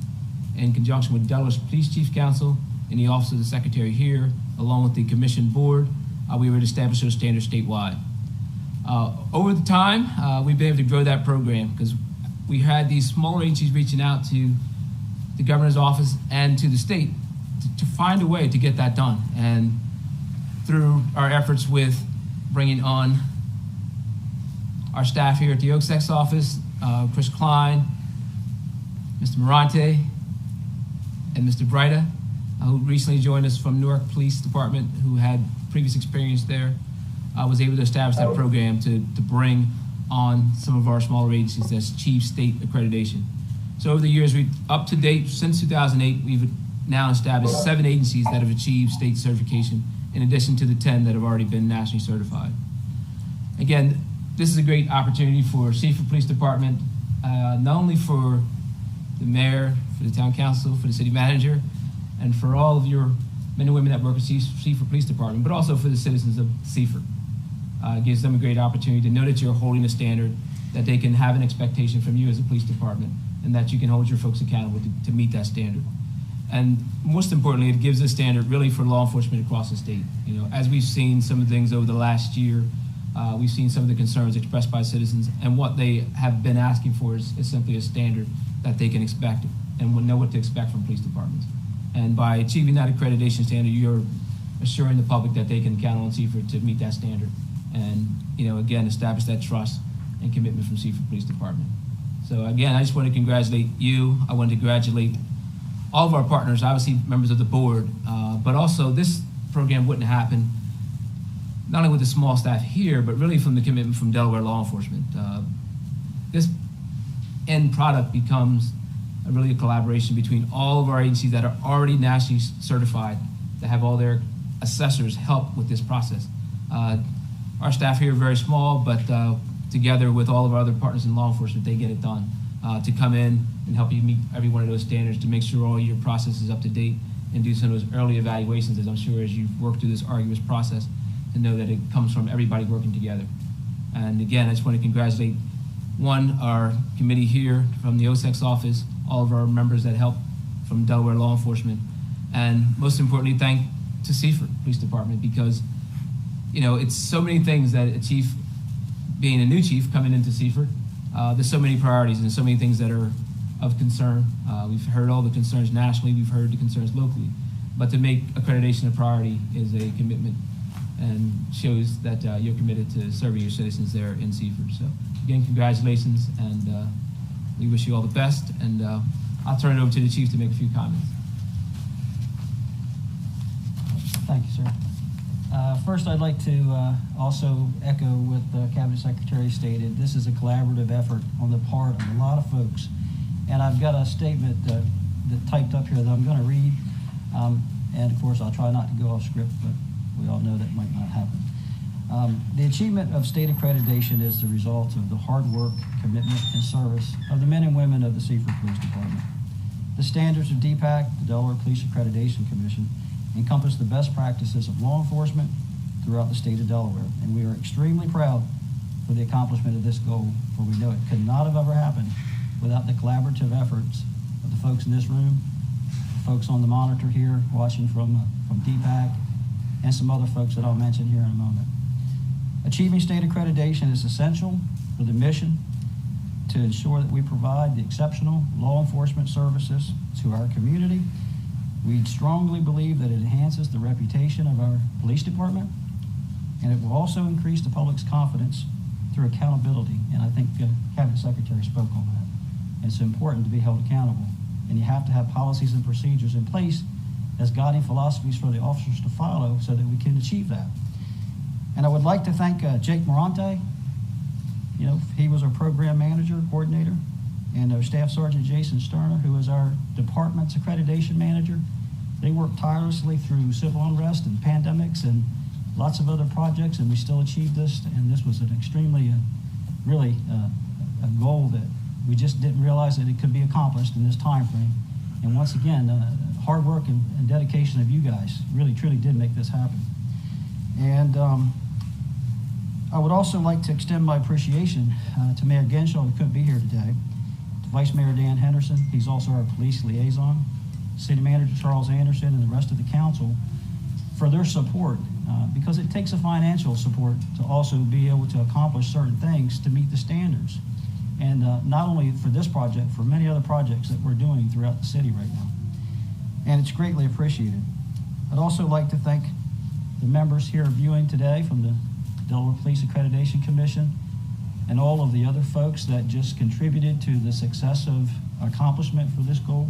In conjunction with Delaware Police Chiefs Council and the Office of the Secretary here, along with the Commission Board, we were to establish those standards statewide. Over the time, we've been able to grow that program because we had these smaller agencies reaching out to the governor's office and to the state to find a way to get that done. And through our efforts with bringing on our staff here at the OSEX office, Chris Klein, Mr. Morante, and Mr. Brida, who recently joined us from Newark Police Department, who had previous experience there, was able to establish that program to bring on some of our smaller agencies that's achieved state accreditation. So over the years, up to date, since 2008, we've now established 7 agencies that have achieved state certification, in addition to the 10 that have already been nationally certified. Again, this is a great opportunity for Seaford Police Department, not only for the mayor, for the town council, for the city manager, and for all of your men and women that work at Seaford Police Department, but also for the citizens of Seaford. It gives them a great opportunity to know that you're holding a standard, that they can have an expectation from you as a police department, and that you can hold your folks accountable to meet that standard. And most importantly, it gives a standard really for law enforcement across the state. You know, as we've seen some of the things over the last year, we've seen some of the concerns expressed by citizens, and what they have been asking for is simply a standard that they can expect and will know what to expect from police departments. And by achieving that accreditation standard, you're assuring the public that they can count on Seaford to meet that standard, and again, establish that trust and commitment from Seaford Police Department. So again, I just want to congratulate you. I want to congratulate all of our partners, obviously members of the board, but also this program wouldn't happen not only with the small staff here, but really from the commitment from Delaware law enforcement. This end product becomes really a collaboration between all of our agencies that are already nationally certified to have all their assessors help with this process. Our staff here are very small, but together with all of our other partners in law enforcement, they get it done to come in and help you meet every one of those standards, to make sure all your process is up to date, and do some of those early evaluations, as I'm sure as you work through this arduous process, to know that it comes from everybody working together. And again, I just want to congratulate, our committee here from the OSEX office, all of our members that help from Delaware law enforcement, and most importantly, thank to Seaford Police Department, because it's so many things that a chief, being a new chief coming into Seaford, there's so many priorities and so many things that are of concern. We've heard all the concerns nationally, we've heard the concerns locally, but to make accreditation a priority is a commitment and shows that you're committed to serving your citizens there in Seaford. So again, congratulations, and we wish you all the best, and I'll turn it over to the chief to make a few comments. Thank you, sir. First, I'd like to also echo what the Cabinet Secretary stated. This is a collaborative effort on the part of a lot of folks. And I've got a statement that typed up here that I'm going to read. And of course, I'll try not to go off script, but we all know that might not happen. The achievement of state accreditation is the result of the hard work, commitment, and service of the men and women of the Seaford Police Department. The standards of DPAC, the Delaware Police Accreditation Commission, encompass the best practices of law enforcement throughout the state of Delaware, and we are extremely proud for the accomplishment of this goal, for we know it could not have ever happened without the collaborative efforts of the folks in this room, the folks on the monitor here watching from DPAC, and some other folks that I'll mention here in a moment. Achieving state accreditation is essential for the mission to ensure that we provide the exceptional law enforcement services to our community. We strongly believe that it enhances the reputation of our police department, and it will also increase the public's confidence through accountability. And I think Cabinet Secretary spoke on that. It's important to be held accountable, and you have to have policies and procedures in place as guiding philosophies for the officers to follow so that we can achieve that. And I would like to thank Jake Morante. He was our program manager, coordinator, and our Staff Sergeant Jason Sterner, who is our department's accreditation manager. They worked tirelessly through civil unrest and pandemics and lots of other projects, and we still achieved this. And this was an extremely, really a goal that we just didn't realize that it could be accomplished in this time frame. And once again, hard work and dedication of you guys really, truly did make this happen. And I would also like to extend my appreciation to Mayor Genshaw, who couldn't be here today, to Vice Mayor Dan Henderson. He's also our police liaison, City Manager Charles Anderson, and the rest of the council for their support, because it takes a financial support to also be able to accomplish certain things to meet the standards. And not only for this project, for many other projects that we're doing throughout the city right now. And it's greatly appreciated. I'd also like to thank the members here viewing today from the Delaware Police Accreditation Commission and all of the other folks that just contributed to the success of accomplishment for this goal.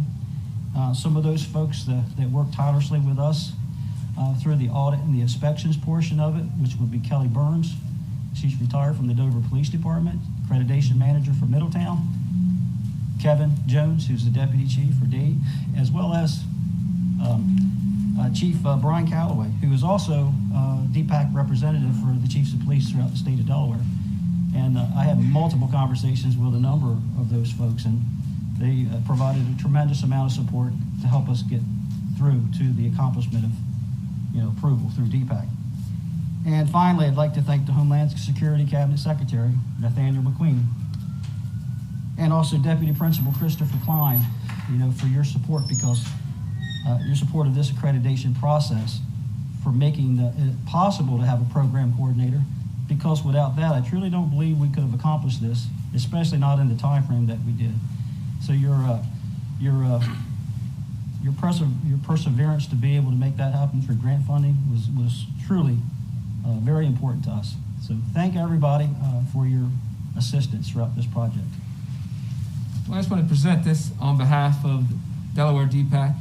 Some of those folks that worked tirelessly with us through the audit and the inspections portion of it, which would be Kelly Burns. She's retired from the Dover Police Department, accreditation manager for Middletown. Kevin Jones, who's the deputy chief for Dade, as well as Chief Brian Calloway, who is also DPAC representative for the chiefs of police throughout the state of Delaware. And I had multiple conversations with a number of those folks, and they provided a tremendous amount of support to help us get through to the accomplishment of approval through DPAC. And finally, I'd like to thank the Homeland Security Cabinet Secretary, Nathaniel McQueen. And also Deputy Principal Christopher Klein, for your support, because your support of this accreditation process, for making it possible to have a program coordinator, because without that, I truly don't believe we could have accomplished this, especially not in the time frame that we did. So your perseverance to be able to make that happen through grant funding was truly very important to us. So thank everybody for your assistance throughout this project. Well, I just want to present this on behalf of Delaware DPAC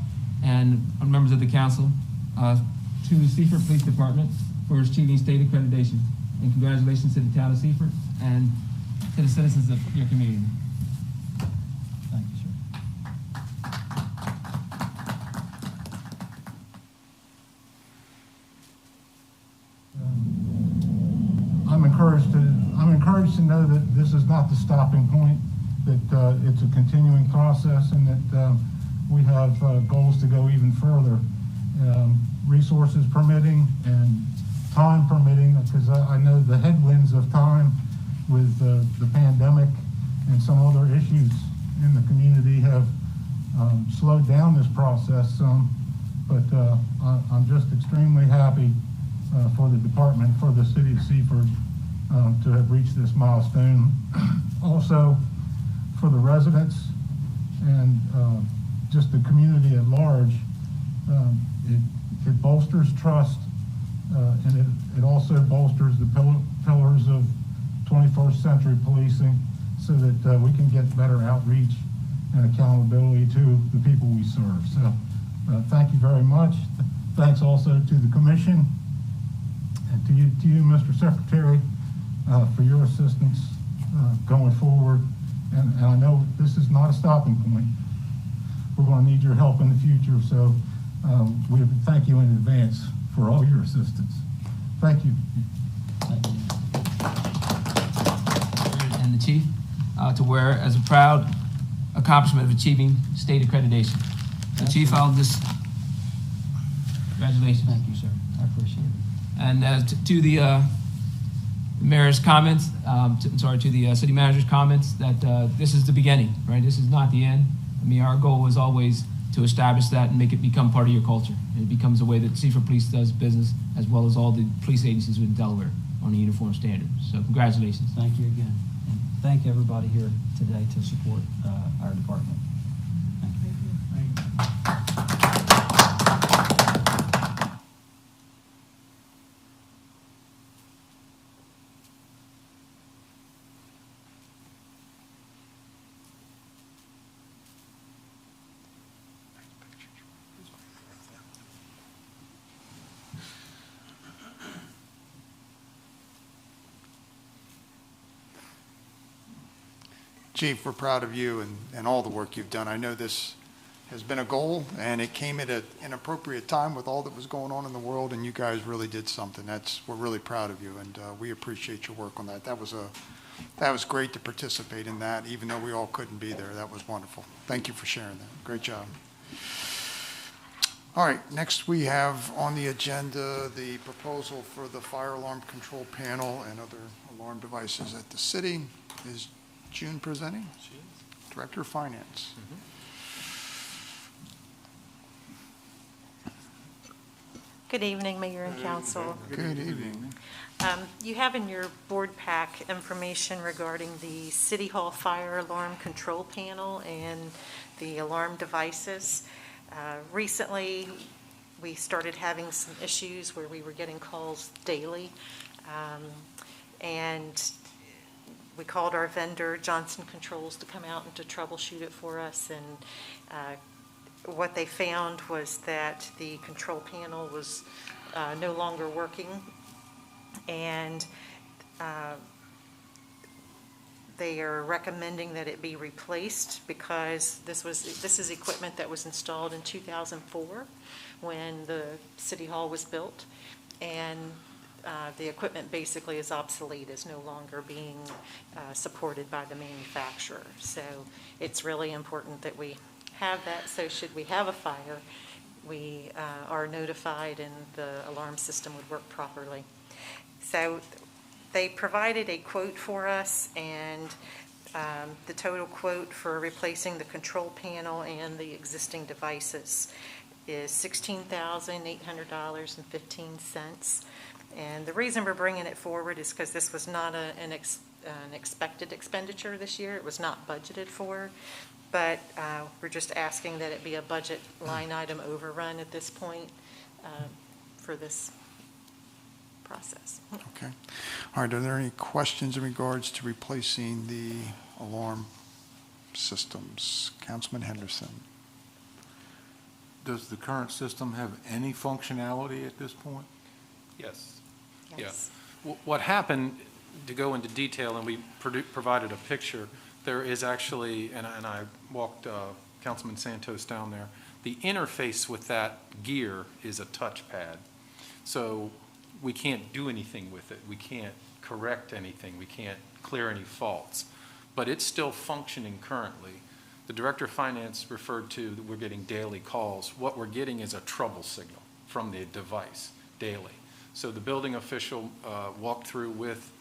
and members of the council to the Seaford Police Department for achieving state accreditation. And congratulations to the town of Seaford and to the citizens of your community. Thank you, sir. I'm encouraged to know that this is not the stopping point, that it's a continuing process, and that we have goals to go even further, resources permitting and time permitting, because I know the headwinds of time with the pandemic and some other issues in the community have slowed down this process some, but I'm just extremely happy for the department, for the city of Seaford, to have reached this milestone. Also, for the residents and just the community at large, it bolsters trust, and it also bolsters the pillars of 21st century policing, so that we can get better outreach and accountability to the people we serve. So thank you very much. Thanks also to the commission and to you, Mr. Secretary, for your assistance going forward. And I know this is not a stopping point. We're going to need your help in the future, so we thank you in advance for all your assistance. Thank you. Thank you. And the chief to wear as a proud accomplishment of achieving state accreditation. So Chief, I'll just, congratulations. Thank you, sir. I appreciate it. And to the mayor's comments, to the city manager's comments, that this is the beginning, right? This is not the end. I mean, our goal is always to establish that and make it become part of your culture. And it becomes a way that Seaford Police does business, as well as all the police agencies within Delaware on a uniform standard. So congratulations. Thank you again. And thank everybody here today to support our department. Thank you. Chief, we're proud of you and all the work you've done. I know this has been a goal, and it came at an appropriate time with all that was going on in the world, and you guys really did something. We're really proud of you, and we appreciate your work on that. That was great to participate in that, even though we all couldn't be there. That was wonderful. Thank you for sharing that. Great job. All right, next we have on the agenda the proposal for the fire alarm control panel and other alarm devices at the city. Is June presenting? She is. Director of Finance. Good evening, Mayor and Council. Good evening. You have in your board pack information regarding the City Hall fire alarm control panel and the alarm devices. Recently, we started having some issues where we were getting calls daily, and we called our vendor, Johnson Controls, to come out and to troubleshoot it for us. And what they found was that the control panel was no longer working, and they are recommending that it be replaced because this is equipment that was installed in 2004 when the City Hall was built, and the equipment basically is obsolete, is no longer being supported by the manufacturer. So it's really important that we have that, so should we have a fire, we are notified and the alarm system would work properly. So they provided a quote for us, and The total quote for replacing the control panel and the existing devices is $16,800.15. And the reason we're bringing it forward is because this was not an expected expenditure this year. It was not budgeted for, but we're just asking that it be a budget line item overrun at this point for this process. Okay. All right, are there any questions in regards to replacing the alarm systems? Councilman Henderson. Does the current system have any functionality at this point? Yes. Yes. Yeah. What happened, to go into detail, and we provided a picture, there is actually, and I walked Councilman Santos down there, the interface with that gear is a touchpad. So we can't do anything with it. We can't correct anything. We can't clear any faults. But it's still functioning currently. The Director of Finance referred to that we're getting daily calls. What we're getting is a trouble signal from the device daily. So the building official walked through with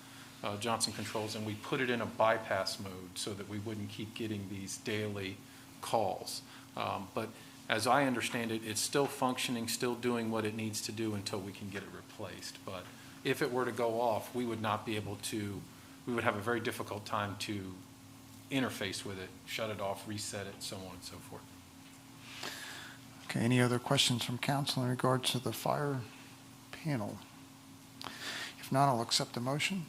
Johnson Controls, and we put it in a bypass mode so that we wouldn't keep getting these daily calls. But as I understand it, it's still functioning, still doing what it needs to do until we can get it replaced. But if it were to go off, we would not be able to, we would have a very difficult time to interface with it, shut it off, reset it, so on and so forth. Okay, any other questions from council in regards to the fire panel? If not, I'll accept the motion.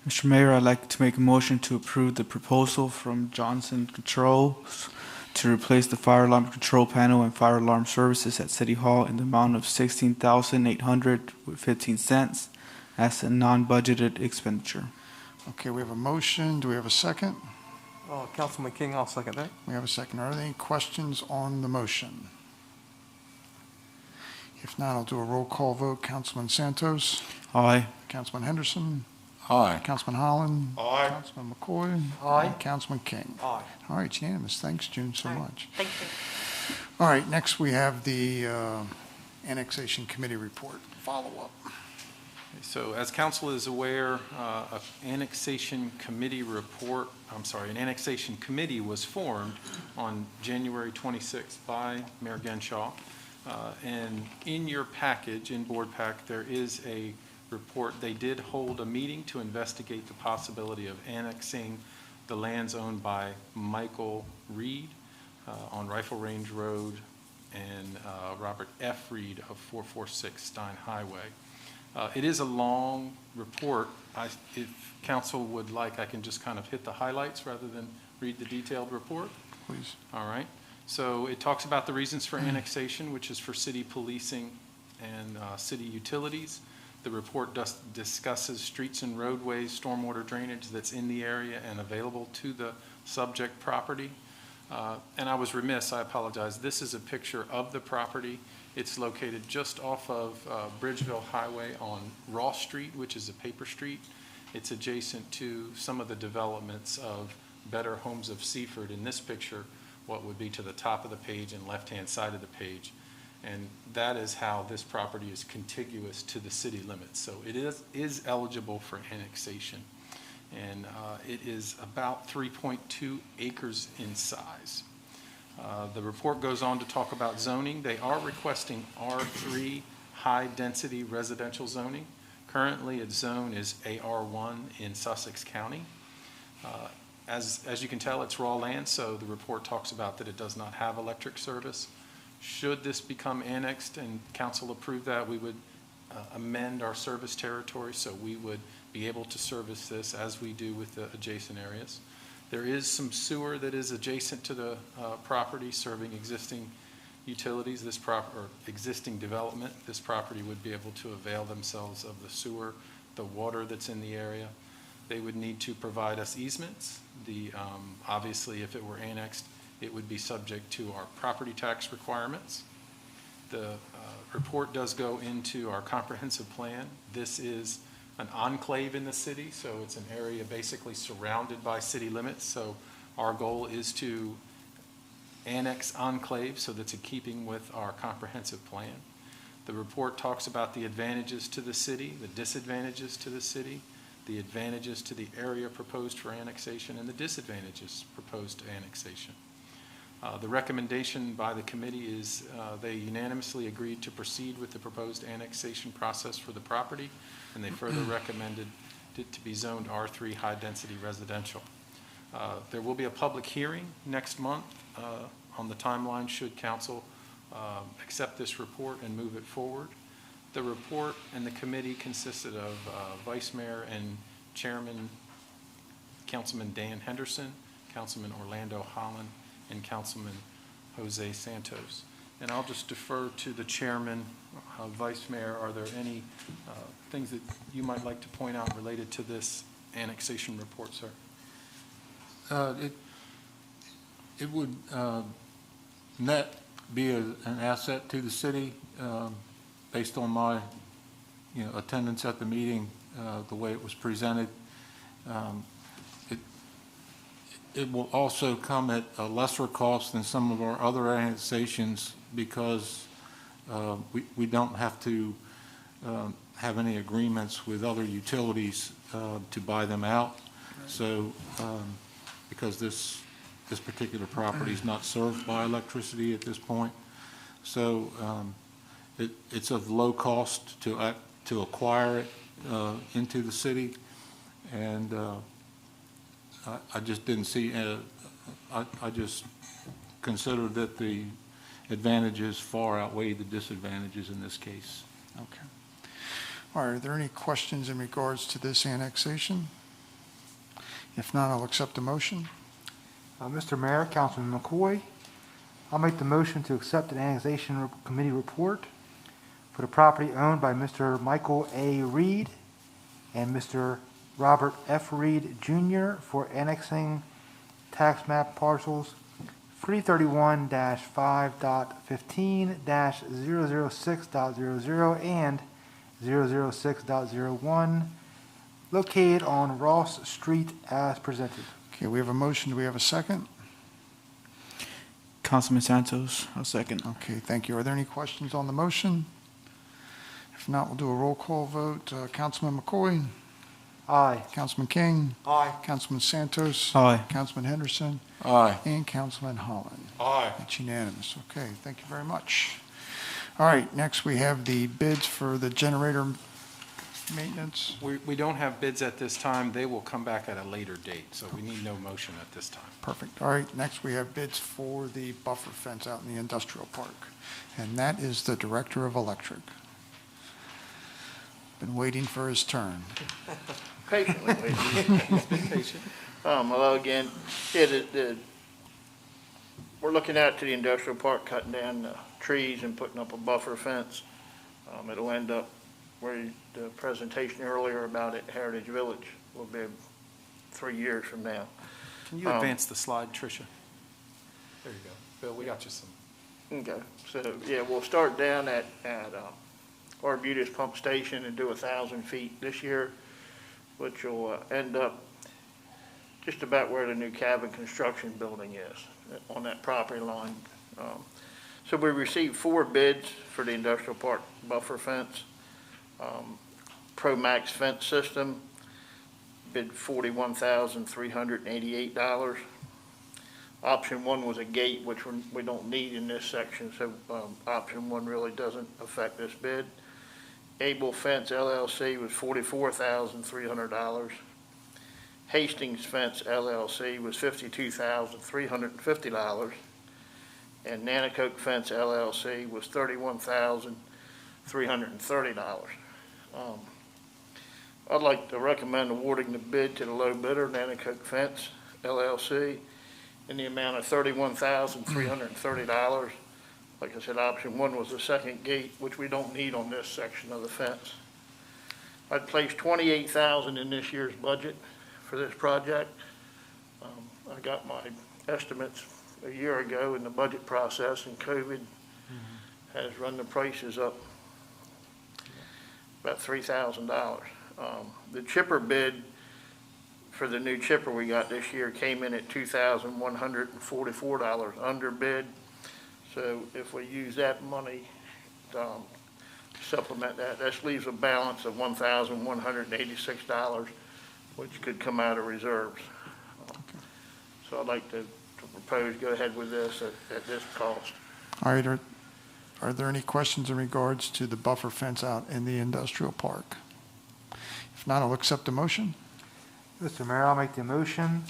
Mr. Mayor, I'd like to make a motion to approve the proposal from Johnson Controls to replace the fire alarm control panel and fire alarm services at City Hall in the amount of $16,800.15 as a non-budgeted expenditure. Okay, we have a motion. Do we have a second? Councilman King, I'll second that. We have a second. Are there any questions on the motion? If not, I'll do a roll call vote. Councilman Santos? Aye. Councilman Henderson? Aye. Councilman Holland? Aye. Councilman McCoy? Aye. And Councilman King? Aye. All right, it's unanimous. Thanks, June, so much. Thank you. All right, next we have the Annexation Committee report. Follow-up. So as council is aware, an annexation committee was formed on January 26th by Mayor Genshaw. And in your package, in board pack, there is a report. They did hold a meeting to investigate the possibility of annexing the lands owned by Michael Reed on Rifle Range Road and Robert F. Reed of 446 Stein Highway. It is a long report. If council would like, I can just kind of hit the highlights rather than read the detailed report. Please. All right. So it talks about the reasons for annexation, which is for city policing and city utilities. The report discusses streets and roadways, stormwater drainage that's in the area and available to the subject property. And I was remiss, I apologize. This is a picture of the property. It's located just off of Bridgeville Highway on Ross Street, which is a paper street. It's adjacent to some of the developments of Better Homes of Seaford. In this picture, what would be to the top of the page and left-hand side of the page. And that is how this property is contiguous to the city limits. So it is eligible for annexation. And it is about 3.2 acres in size. The report goes on to talk about zoning. They are requesting R3 high-density residential zoning. Currently, its zone is AR1 in Sussex County. As you can tell, it's raw land, so the report talks about that it does not have electric service. Should this become annexed and council approve that, we would amend our service territory so we would be able to service this as we do with the adjacent areas. There is some sewer that is adjacent to the property serving existing utilities, or existing development. This property would be able to avail themselves of the sewer, the water that's in the area. They would need to provide us easements. Obviously, if it were annexed, it would be subject to our property tax requirements. The report does go into our comprehensive plan. This is an enclave in the city, so it's an area basically surrounded by city limits. So our goal is to annex enclave, so that's in keeping with our comprehensive plan. The report talks about the advantages to the city, the disadvantages to the city, the advantages to the area proposed for annexation, and the disadvantages proposed to annexation. The recommendation by the committee is they unanimously agreed to proceed with the proposed annexation process for the property, and they further recommended it to be zoned R3 high-density residential. There will be a public hearing next month on the timeline should council accept this report and move it forward. The report and the committee consisted of Vice Mayor and Chairman Councilman Dan Henderson, Councilman Orlando Holland, and Councilman Jose Santos. And I'll just defer to the Chairman, Vice Mayor. Are there any things that you might like to point out related to this annexation report, sir? It would net be an asset to the city based on my attendance at the meeting, the way it was presented. It will also come at a lesser cost than some of our other annexations because we don't have to have any agreements with other utilities to buy them out. So because this particular property is not served by electricity at this point. So it's of low cost to acquire it into the city, and I just didn't see, I just considered that the advantages far outweigh the disadvantages in this case. Okay. All right, are there any questions in regards to this annexation? If not, I'll accept the motion. Mr. Mayor, Councilman McCoy, I'll make the motion to accept an annexation committee report for the property owned by Mr. Michael A. Reed and Mr. Robert F. Reed Jr. for annexing tax map parcels 331-5.15-006.00 and 006.01 located on Ross Street as presented. Okay, we have a motion. Do we have a second? Councilman Santos, I'll second. Okay, thank you. Are there any questions on the motion? If not, we'll do a roll call vote. Councilman McCoy? Aye. Councilman King? Aye. Councilman Santos? Aye. Councilman Henderson? Aye. And Councilman Holland? Aye. It's unanimous. Okay, thank you very much. All right, next we have the bids for the generator maintenance. We don't have bids at this time. They will come back at a later date, so we need no motion at this time. Perfect. All right, next we have bids for the buffer fence out in the industrial park. And that is the Director of Electric. Been waiting for his turn. Patiently waiting. He's been patient. Hello again. Yeah, we're looking out to the industrial park, cutting down trees and putting up a buffer fence. It'll end up where the presentation earlier about it, Heritage Village, will be 3 years from now. Can you advance the slide, Tricia? There you go. Bill, we got you some. Okay, so, yeah, we'll start down at Arbutus Pump Station and do 1,000 feet this year, which will end up just about where the new cabin construction building is, on that property line. So we received 4 bids for the industrial park buffer fence. Pro Max fence system bid $41,388. Option 1 was a gate, which we don't need in this section, so option 1 really doesn't affect this bid. Able Fence LLC was $44,300. Hastings Fence LLC was $52,350. And Nanacoke Fence LLC was $31,330. I'd like to recommend awarding the bid to the low bidder, Nanacoke Fence LLC, in the amount of $31,330. Like I said, option 1 was the second gate, which we don't need on this section of the fence. I'd placed $28,000 in this year's budget for this project. I got my estimates a year ago in the budget process, and COVID has run the prices up about $3,000. The chipper bid for the new chipper we got this year came in at $2,144 under bid. So if we use that money to supplement that, that leaves a balance of $1,186 which could come out of reserves. So I'd like to propose, go ahead with this at this cost. All right, are there any questions in regards to the buffer fence out in the industrial park? If not, I'll accept the motion. Mr. Mayor, I'll make the motion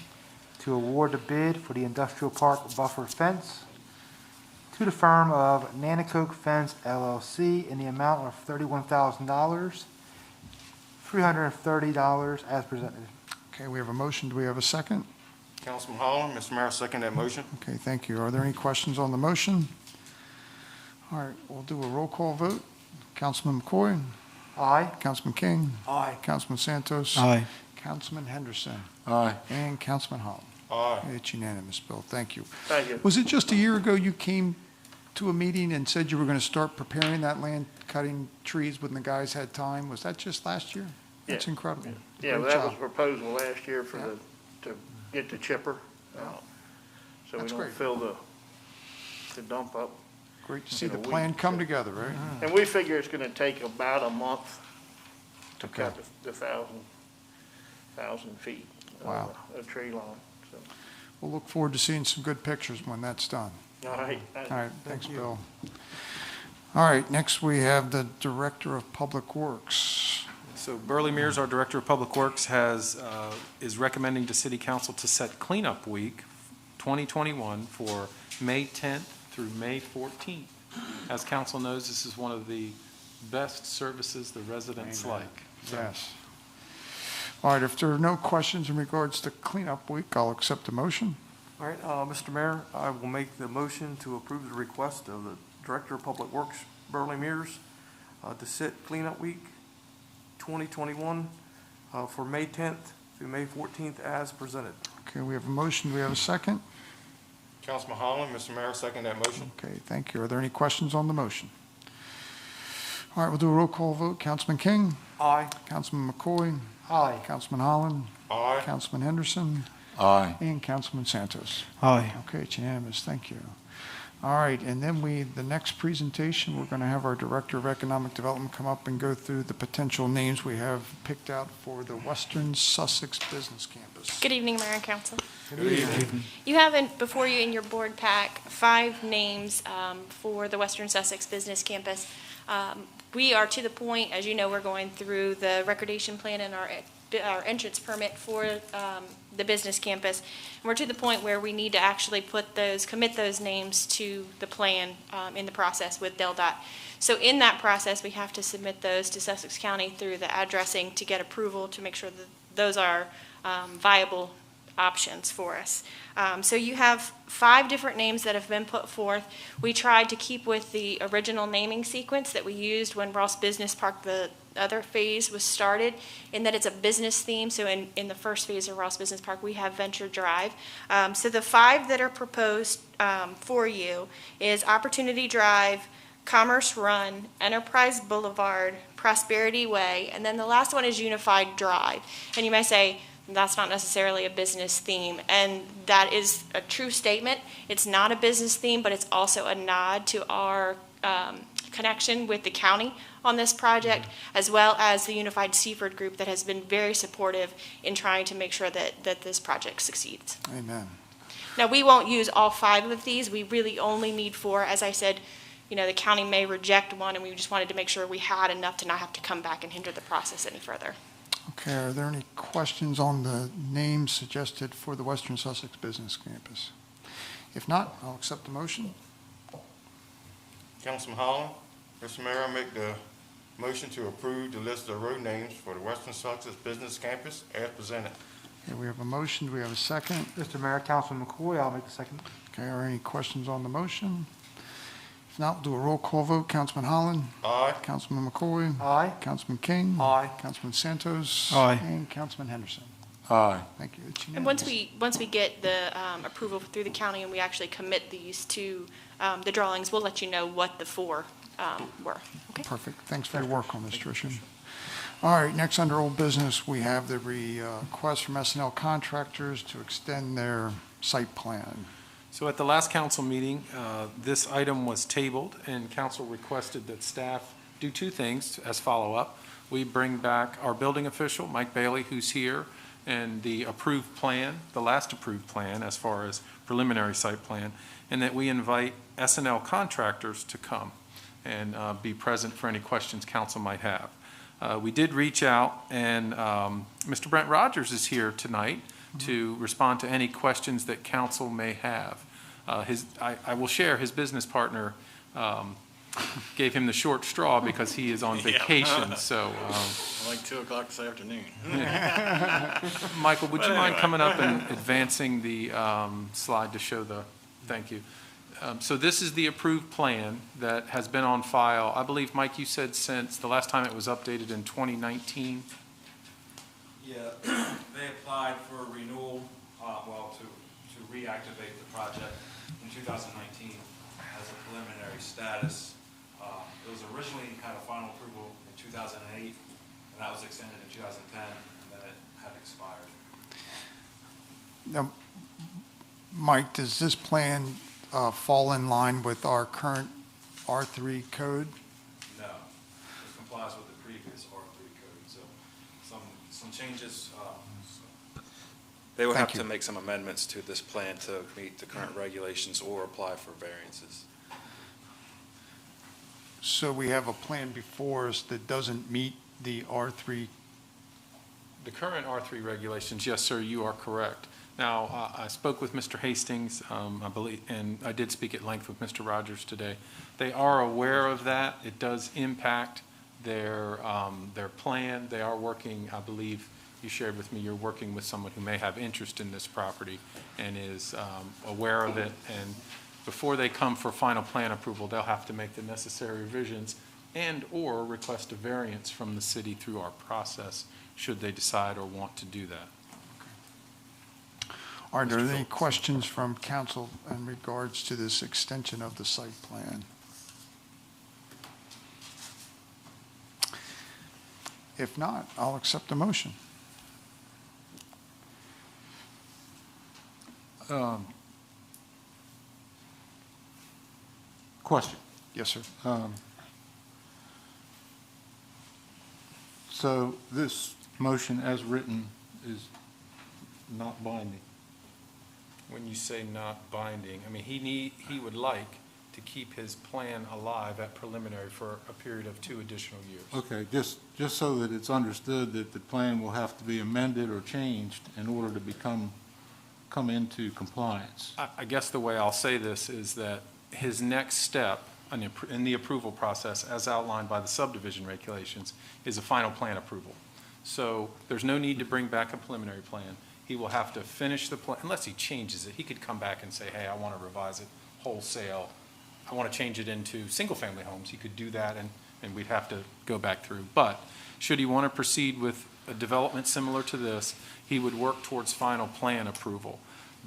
to award the bid for the industrial park buffer fence to the firm of Nanacoke Fence LLC in the amount of $31,000, $330 as presented. Okay, we have a motion. Do we have a second? Councilman Holland, Mr. Mayor, second that motion. Okay, thank you. Are there any questions on the motion? All right, we'll do a roll call vote. Councilman McCoy? Aye. Councilman King? Aye. Councilman Santos? Aye. Councilman Henderson? Aye. And Councilman Holland? Aye. It's unanimous, Bill. Thank you. Thank you. Was it just a year ago you came to a meeting and said you were going to start preparing that land, cutting trees when the guys had time? Was that just last year? That's Yeah. incredible. Yeah, Great well, that job. was a proposal last year for to get the chipper out. So we That's don't great. fill the dump up. Great to see in a the week, plan come so- together, right? And we figure it's gonna take about a month to Okay. cut the thousand feet Wow. of tree line, so. We'll look forward to seeing some good pictures when that's done. All right. All right, thanks, Bill. All right, next we have the Director of Public Works. So Burley Mears, our Director of Public Works, is recommending to City Council to set cleanup week 2021 for May 10th through May 14th. As council knows, this is one of the best services the residents Amen. like. So- Yes. All right, if there are no questions in regards to cleanup week, I'll accept the motion. All right, Mr. Mayor, I will make the motion to approve the request of the Director of Public Works, Burley Mears, to sit cleanup week 2021 for May 10th through May 14th as presented. Okay, we have a motion. Do we have a second? Councilman Holland, Mr. Mayor, second that motion. Okay, thank you. Are there any questions on the motion? All right, we'll do a roll call vote. Councilman King? Aye. Councilman McCoy? Aye. Councilman Holland? Aye. Councilman Henderson? Aye. And Councilman Santos? Aye. Okay, it's unanimous. Thank you. All right, and then the next presentation, we're going to have our Director of Economic Development come up and go through the potential names we have picked out for the Western Sussex Business Campus. Good evening, Mayor and Council. Good evening. You have before you in your board pack 5 names for the Western Sussex Business Campus. We are to the point, as you know, we're going through the recordation plan and our entrance permit for the business campus. And we're to the point where we need to actually commit those names to the plan in the process with DelDOT. So in that process, we have to submit those to Sussex County through the addressing to get approval to make sure that those are viable options for us. So you have 5 different names that have been put forth. We tried to keep with the original naming sequence that we used when Ross Business Park, the other phase, was started, in that it's a business theme. So in the first phase of Ross Business Park, we have Venture Drive. So the 5 that are proposed for you is Opportunity Drive, Commerce Run, Enterprise Boulevard, Prosperity Way, and then the last one is Unified Drive. And you may say, that's not necessarily a business theme, and that is a true statement. It's not a business theme, but it's also a nod to our connection with the county on this project, as well as the Unified Seaford group that has been very supportive in trying to make sure that this project succeeds. Amen. Now, we won't use all 5 of these. We really only need 4. As I said, you know, the county may reject one, and we just wanted to make sure we had enough to not have to come back and hinder the process any further. Okay, are there any questions on the names suggested for the Western Sussex Business Campus? If not, I'll accept the motion. Councilman Holland, Mr. Mayor, I make the motion to approve the list of road names for the Western Sussex Business Campus as presented. Okay, we have a motion. Do we have a second? Mr. Mayor, Councilman McCoy, I'll make the second. Okay, are there any questions on the motion? If not, we'll do a roll call vote. Councilman Holland? Aye. Councilman McCoy? Aye. Councilman King? Aye. Councilman Santos? Aye. And Councilman Henderson? Aye. Thank you. It's And unanimous. once we get the approval through the county and we actually commit these to the drawings, we'll let you know what the 4 were. Okay? Perfect. Thanks for your work on this, Tricia. All right, next under old business, we have the request from S&L Contractors to extend their site plan. So at the last council meeting, this item was tabled, and council requested that staff do 2 things as follow-up. We bring back our building official, Mike Bailey, who's here, and the approved plan, the last approved plan as far as preliminary site plan, and that we invite S&L contractors to come and be present for any questions council might have. We did reach out, and Mr. Brent Rogers is here tonight to respond to any questions that council may have. I will share, his business partner gave him the short straw because he is on vacation, so. Like 2 o'clock this afternoon. Michael, would you mind coming up and advancing the slide to show the, thank you. So this is the approved plan that has been on file. I believe, Mike, you said since the last time it was updated in 2019? Yeah, they applied for renewal, to reactivate the project in 2019 as a preliminary status. It was originally had a final approval in 2008, and that was extended in 2010, and then it had expired. Now, Mike, does this plan fall in line with our current R3 code? No, it complies with the previous R3 code, so some changes. They will have to make some amendments to this plan to meet the current regulations or apply for variances. So we have a plan before us that doesn't meet the R3? The current R3 regulations, yes, sir, you are correct. Now, I spoke with Mr. Hastings, I believe, and I did speak at length with Mr. Rogers today. They are aware of that. It does impact their plan. They are working, I believe you shared with me, you're working with someone who may have interest in this property and is aware of it. And before they come for final plan approval, they'll have to make the necessary revisions and or request a variance from the city through our process, should they decide or want to do that. Are there any questions from council in regards to this extension of the site plan? If not, I'll accept the motion. Question. Yes, sir. So this motion as written is not binding? When you say not binding, I mean, he would like to keep his plan alive at preliminary for a period of 2 additional years. Okay, just so that it's understood that the plan will have to be amended or changed in order to come into compliance. I guess the way I'll say this is that his next step in the approval process, as outlined by the subdivision regulations, is a final plan approval. So there's no need to bring back a preliminary plan. He will have to finish the plan, unless he changes it. He could come back and say, hey, I want to revise it wholesale. I want to change it into single-family homes. He could do that, and we'd have to go back through. But should he want to proceed with a development similar to this, he would work towards final plan approval.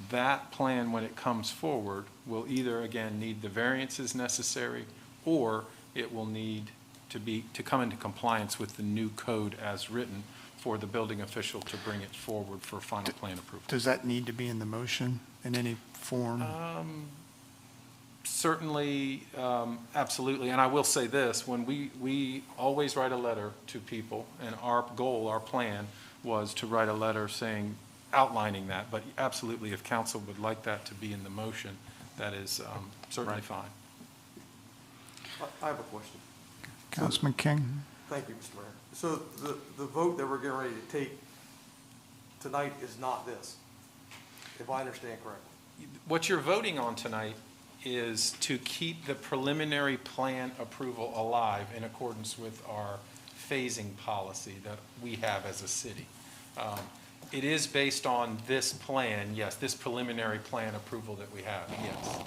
That plan, when it comes forward, will either, again, need the variances necessary, or it will need to come into compliance with the new code as written for the building official to bring it forward for final plan approval. Does that need to be in the motion in any form? Certainly, absolutely. And I will say this, when we always write a letter to people, and our goal, our plan, was to write a letter saying, outlining that, but absolutely, if council would like that to be in the motion, that is certainly fine. I have a question. Councilman King? Thank you, Mr. Mayor. So the vote that we're getting ready to take tonight is not this, if I understand correctly. What you're voting on tonight is to keep the preliminary plan approval alive in accordance with our phasing policy that we have as a city. It is based on this plan, yes, this preliminary plan approval that we have, yes.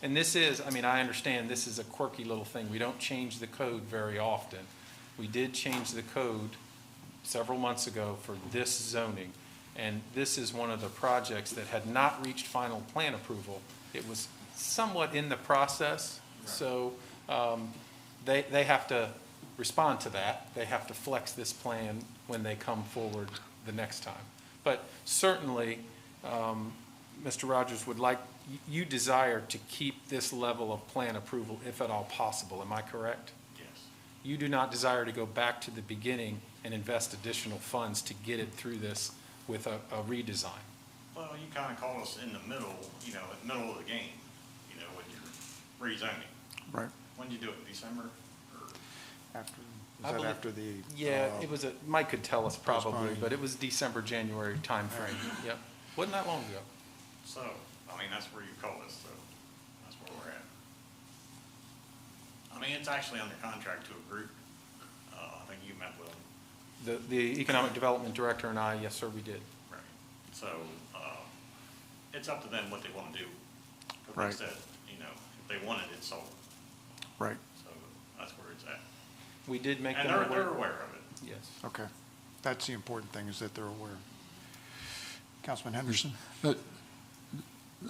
And this is, I mean, I understand this is a quirky little thing. We don't change the code very often. We did change the code several months ago for this zoning, and this is one of the projects that had not reached final plan approval. It was somewhat in the process, so they have to respond to that. They have to flex this plan when they come forward the next time. But certainly, Mr. Rogers would like, you desire to keep this level of plan approval if at all possible. Am I correct? Yes. You do not desire to go back to the beginning and invest additional funds to get it through this with a redesign. Well, you kind of caught us in the middle, in the middle of the game, with your rezoning. Right. When did you do it, December? After, I is that believe- after the? Yeah, it was Mike could tell us probably, postponing. but it was December, January timeframe. Yep. Wasn't that long ago. So, that's where you caught us, so that's where we're at. It's actually under contract to a group. I think you met with them. The Economic Development Director and I, yes, sir, we did. Right. So, it's up to them what they want to do. But Right. like I said, if they want it, it's sold. Right. So that's where it's at. We did make And them they're aware of it. Yes. Okay. That's the important thing, is that they're aware. Councilman Henderson? But,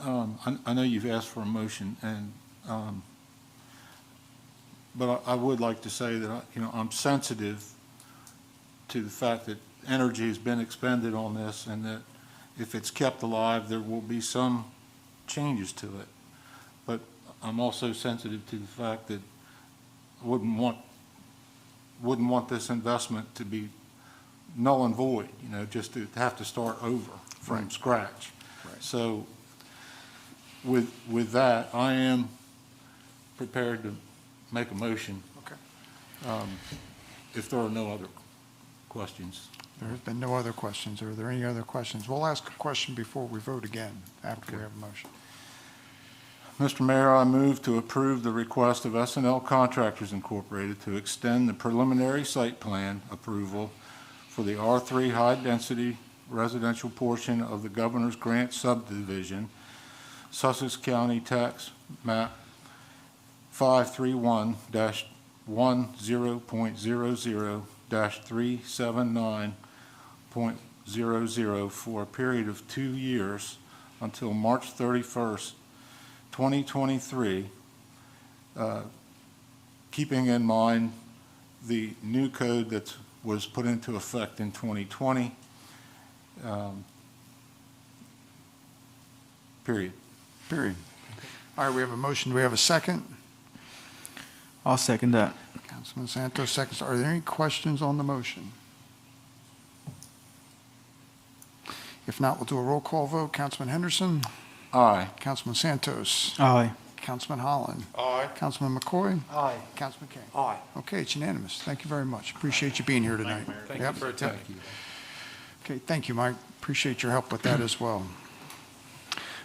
I know you've asked for a motion, and, but I would like to say that, I'm sensitive to the fact that energy has been expended on this, and that if it's kept alive, there will be some changes to it. But I'm also sensitive to the fact that I wouldn't want this investment to be null and void, just to have to start over from Right. scratch. Right. So with that, I am prepared to make a motion. Okay. If there are no other questions. There have been no other questions. Are there any other questions? We'll ask a question before we vote again, after we have a motion. Mr. Mayor, I move to approve the request of S&L Contractors Incorporated to extend the preliminary site plan approval for the R3 high-density residential portion of the Governor's Grant subdivision, Sussex County Tax Map 531-100.00-379.00 for a period of 2 years until March 31st, 2023, keeping in mind the new code that was put into effect in 2020, period. Period. All right, we have a motion. Do we have a second? I'll second that. Councilman Santos seconds. Are there any questions on the motion? If not, we'll do a roll call vote. Councilman Henderson? Aye. Councilman Santos? Aye. Councilman Holland? Aye. Councilman McCoy? Aye. Councilman King? Aye. Okay, it's unanimous. Thank you very much. Appreciate you being here tonight. Thank Yep. you for attending. Okay, thank you, Mike. Appreciate your help with that as well.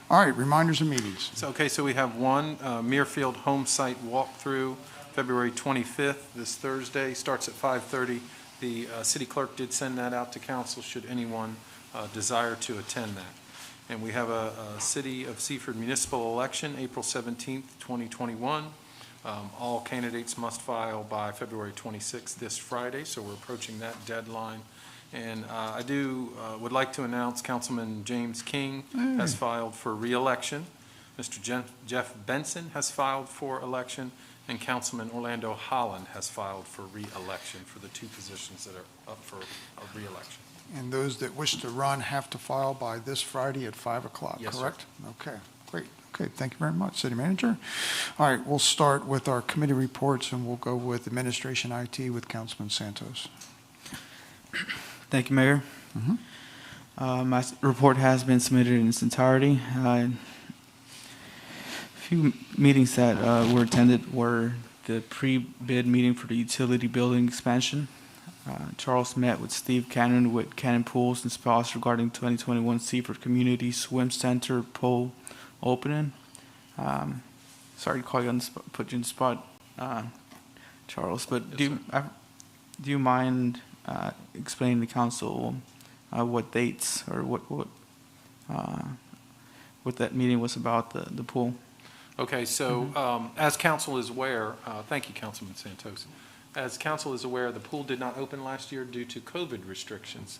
All right, reminders of meetings. So we have one Muirfield home site walkthrough, February 25th, this Thursday, starts at 5:30. The city clerk did send that out to council, should anyone desire to attend that. And we have a City of Seaford municipal election, April 17th, 2021. All candidates must file by February 26th, this Friday, so we're approaching that deadline. And I would like to announce Councilman James King has filed for re-election. Mr. Jeff Benson has filed for election, and Councilman Orlando Holland has filed for re-election for the two positions that are up for a re-election. And those that wish to run have to file by this Friday at 5 o'clock, Yes, sir. correct? Okay, great. Okay, thank you very much, City Manager. All right, we'll start with our committee reports, and we'll go with Administration IT with Councilman Santos. Thank you, Mayor. My report has been submitted in its entirety. A few meetings that were attended were the pre-bid meeting for the utility building expansion. Charles met with Steve Cannon with Cannon Pools and Spas regarding 2021 Seaford Community Swim Center pool opening. Sorry to call you on the spot, put you on the spot, Charles, but Yes, do you mind explaining to council what dates or what that meeting was about, the pool? Okay, so as council is aware, thank you, Councilman Santos. As council is aware, the pool did not open last year due to COVID restrictions.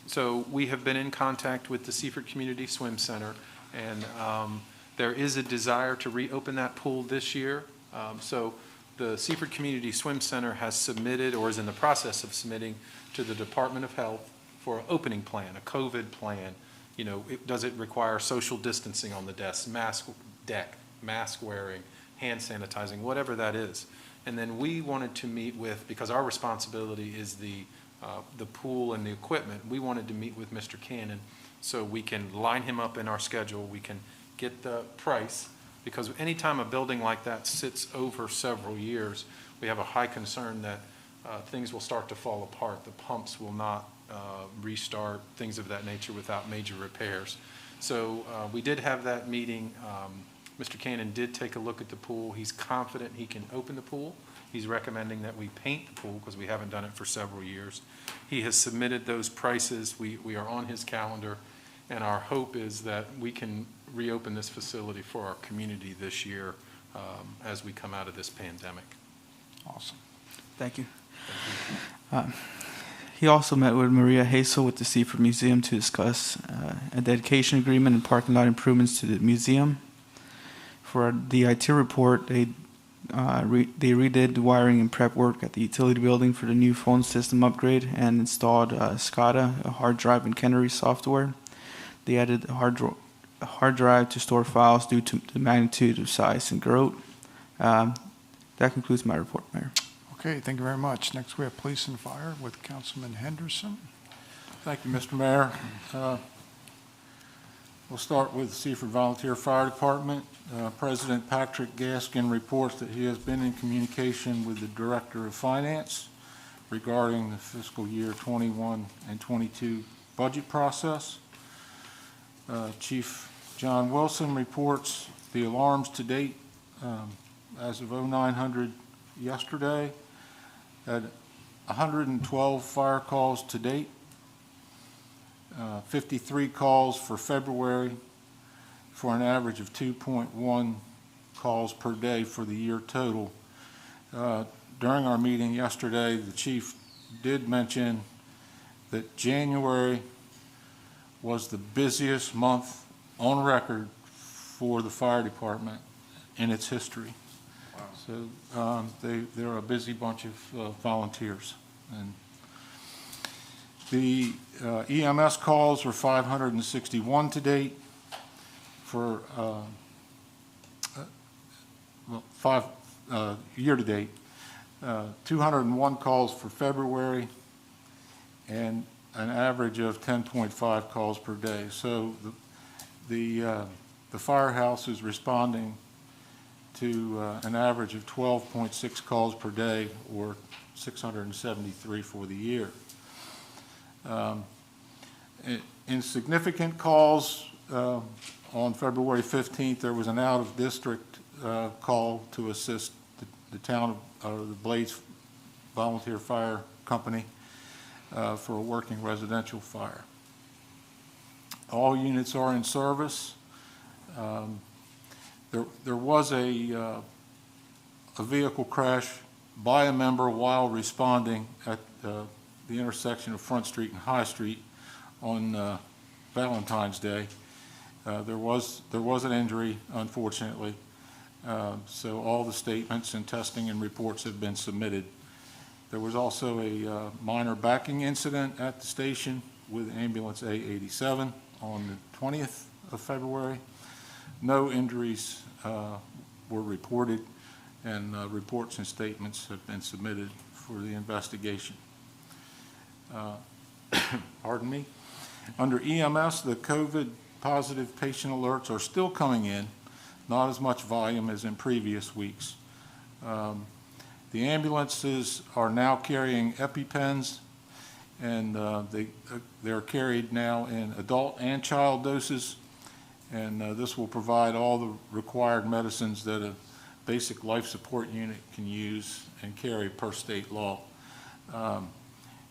So we have been in contact with the Seaford Community Swim Center, and there is a desire to reopen that pool this year. So the Seaford Community Swim Center has submitted, or is in the process of submitting, to the Department of Health for an opening plan, a COVID plan. Does it require social distancing on the deck, mask wearing, hand sanitizing, whatever that is. And then we wanted to meet with, because our responsibility is the the pool and the equipment, we wanted to meet with Mr. Cannon so we can line him up in our schedule. We can get the price, because anytime a building like that sits over several years, we have a high concern that things will start to fall apart. The pumps will not restart, things of that nature without major repairs. So we did have that meeting. Mr. Cannon did take a look at the pool. He's confident he can open the pool. He's recommending that we paint the pool because we haven't done it for several years. He has submitted those prices. We are on his calendar, and our hope is that we can reopen this facility for our community this year as we come out of this pandemic. Awesome. Thank you. He also met with Maria Hazel with the Seaford Museum to discuss a dedication agreement and parking lot improvements to the museum. For the IT report, they redid the wiring and prep work at the utility building for the new phone system upgrade and installed SCADA, a hard drive and Kennery software. They added a hard drive to store files due to the magnitude of size and growth. That concludes my report, Mayor. Okay, thank you very much. Next, we have Police and Fire with Councilman Henderson. Thank you, Mr. Mayor. We'll start with the Seaford Volunteer Fire Department. President Patrick Gaskin reports that he has been in communication with the Director of Finance regarding the fiscal year 21 and 22 budget process. Chief John Wilson reports the alarms to date as of 0900 yesterday, had 112 fire calls to date, 53 calls for February, for an average of 2.1 calls per day for the year total. During our meeting yesterday, the chief did mention that January was the busiest month on record for the fire department in its history. Wow. So they're a busy bunch of volunteers. And the EMS calls were 561 to date for year to date, 201 calls for February, and an average of 10.5 calls per day. So the firehouse is responding to an average of 12.6 calls per day, or 673 for the year. In significant calls, on February 15th, there was an out-of-district call to assist the town of the Blades Volunteer Fire Company for a working residential fire. All units are in service. There was a vehicle crash by a member while responding at the intersection of Front Street and High Street on Valentine's Day. There was an injury, unfortunately. So all the statements and testing and reports have been submitted. There was also a minor backing incident at the station with ambulance A87 on the 20th of February. No injuries were reported, and reports and statements have been submitted for the investigation. Pardon me. Under EMS, the COVID positive patient alerts are still coming in, not as much volume as in previous weeks. The ambulances are now carrying EpiPens, and they're carried now in adult and child doses, and this will provide all the required medicines that a basic life support unit can use and carry per state law.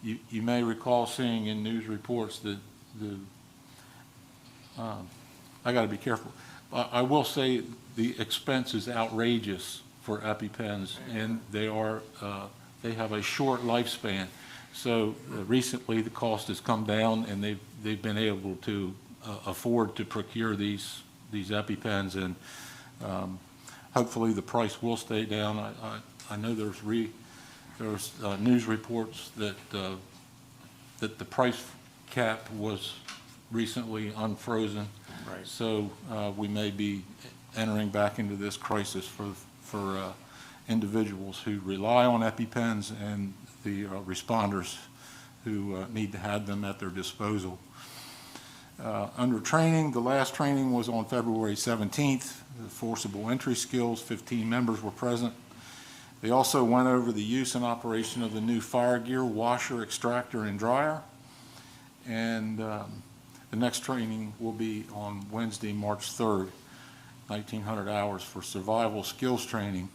You may recall seeing in news reports that I got to be careful. I will say the expense is outrageous for EpiPens, and they have a short lifespan. So recently the cost has come down, and they've been able to afford to procure these EpiPens, and hopefully the price will stay down. I know there's news reports that the price cap was recently unfrozen. Right. So we may be entering back into this crisis for individuals who rely on EpiPens, and the responders who need to have them at their disposal. Under training, the last training was on February 17th, the forcible entry skills, 15 members were present. They also went over the use and operation of the new fire gear, washer, extractor, and dryer. And the next training will be on Wednesday, March 3rd, 1,900 hours for survival skills training.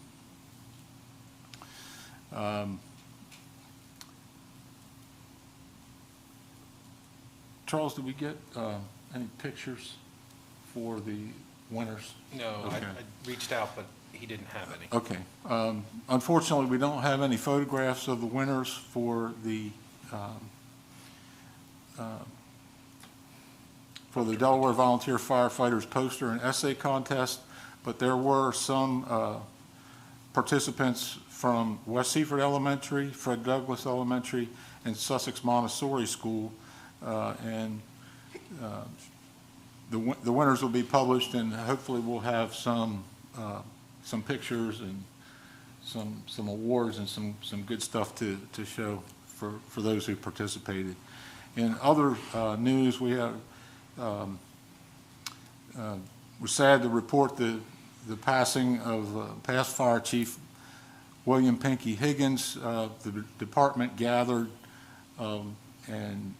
Charles, did we get any pictures for the winners? No, Okay. I reached out, but he didn't have any. Okay. Unfortunately, we don't have any photographs of the winners for the Delaware Volunteer Firefighters Poster and Essay Contest, but there were some participants from West Seaford Elementary, Fred Douglass Elementary, and Sussex Montessori School, and the winners will be published, and hopefully we'll have some pictures and some awards and some good stuff to show for those who participated. In other news, we have we're sad to report the passing of past Fire Chief William Pinky Higgins. The department gathered and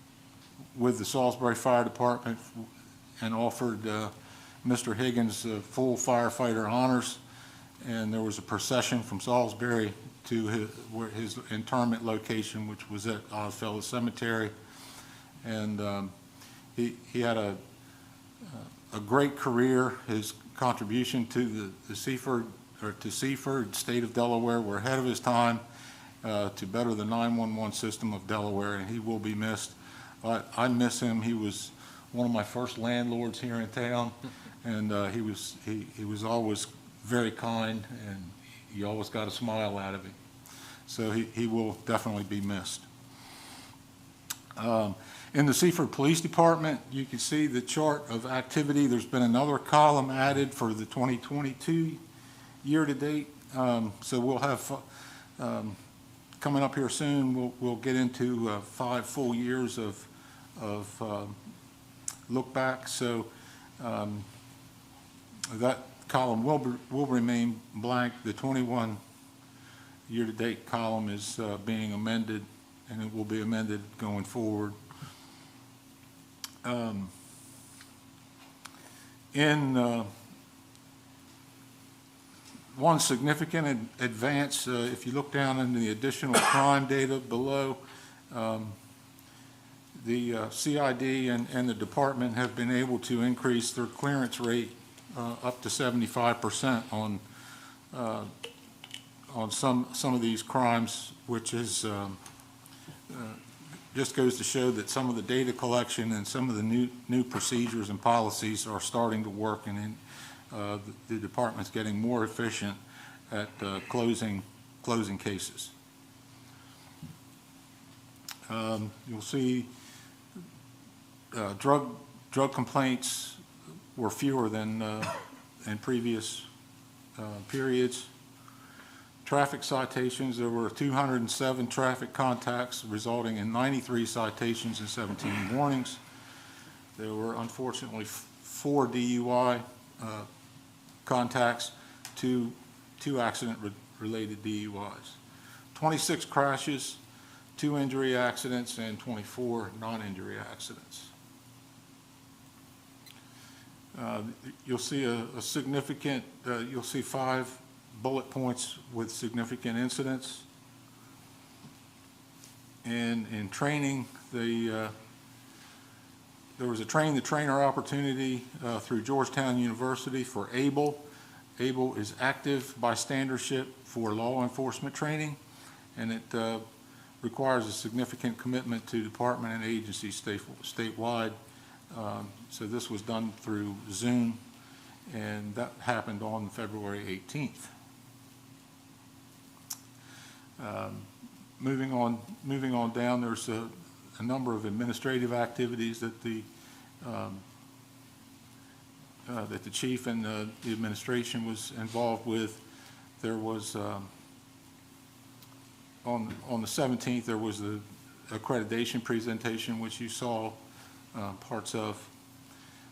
with the Salisbury Fire Department and offered Mr. Higgins full firefighter honors, and there was a procession from Salisbury to his interment location, which was at Oddfellow Cemetery. And he had a great career. His contribution to the Seaford, state of Delaware, were ahead of his time to better the 911 system of Delaware, and he will be missed. I miss him. He was one of my first landlords here in town, and he was always very kind, and you always got a smile out of him. So he will definitely be missed. In the Seaford Police Department, you can see the chart of activity. There's been another column added for the 2022 year-to-date. So we'll have, coming up here soon, we'll get into 5 full years of look back. So that column will remain blank. The 21 year-to-date column is being amended, and it will be amended going forward. One significant advance, if you look down in the additional crime data below, the CID and the department have been able to increase their clearance rate up to 75% on some of these crimes, which is just goes to show that some of the data collection and some of the new procedures and policies are starting to work, and the department's getting more efficient at closing cases. You'll see drug complaints were fewer than in previous periods. Traffic citations, there were 207 traffic contacts, resulting in 93 citations and 17 warnings. There were unfortunately 4 DUI contacts, 2 accident-related DUIs. 26 crashes, 2 injury accidents, and 24 non-injury accidents. You'll see a significant, you'll see 5 bullet points with significant incidents. And in training, there was a train-the-trainer opportunity through Georgetown University for ABLE. ABLE is active bystandership for law enforcement training, and it requires a significant commitment to department and agency statewide. So this was done through Zoom, and that happened on February 18th. Moving on down, there's a number of administrative activities that the chief and the administration was involved with. There was on the 17th there was accreditation presentation, which you saw parts of.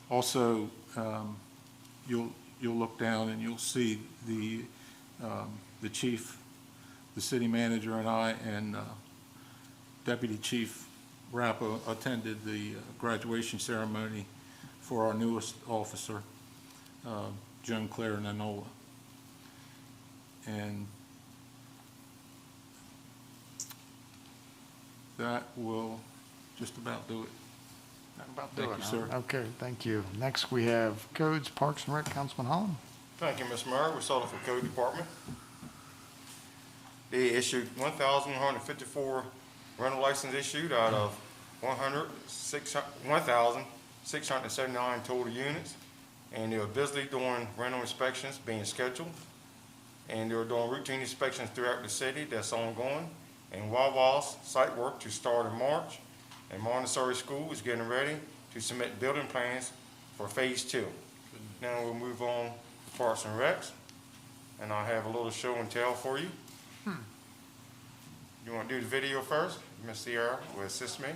Also, you'll look down and you'll see the chief, the city manager, and I, and Deputy Chief Rappa attended the graduation ceremony for our newest officer, Joan Claire Nanola. And that will just about do it. Thank you, sir. Okay, thank you. Next, we have Codes, Parks and Rec, Councilman Holland. Thank you, Mr. Mayor. We start off with Code Department. They issued 1,154 rental license issued out of 1,679 total units. And they were busily doing rental inspections being scheduled. And they were doing routine inspections throughout the city that's ongoing. And Wawa's site work to start in March. And Montessori School is getting ready to submit building plans for phase 2. Now we'll move on to Parks and Recs. And I have a little show and tell for you. You want to do the video first? Miss Sierra will assist me.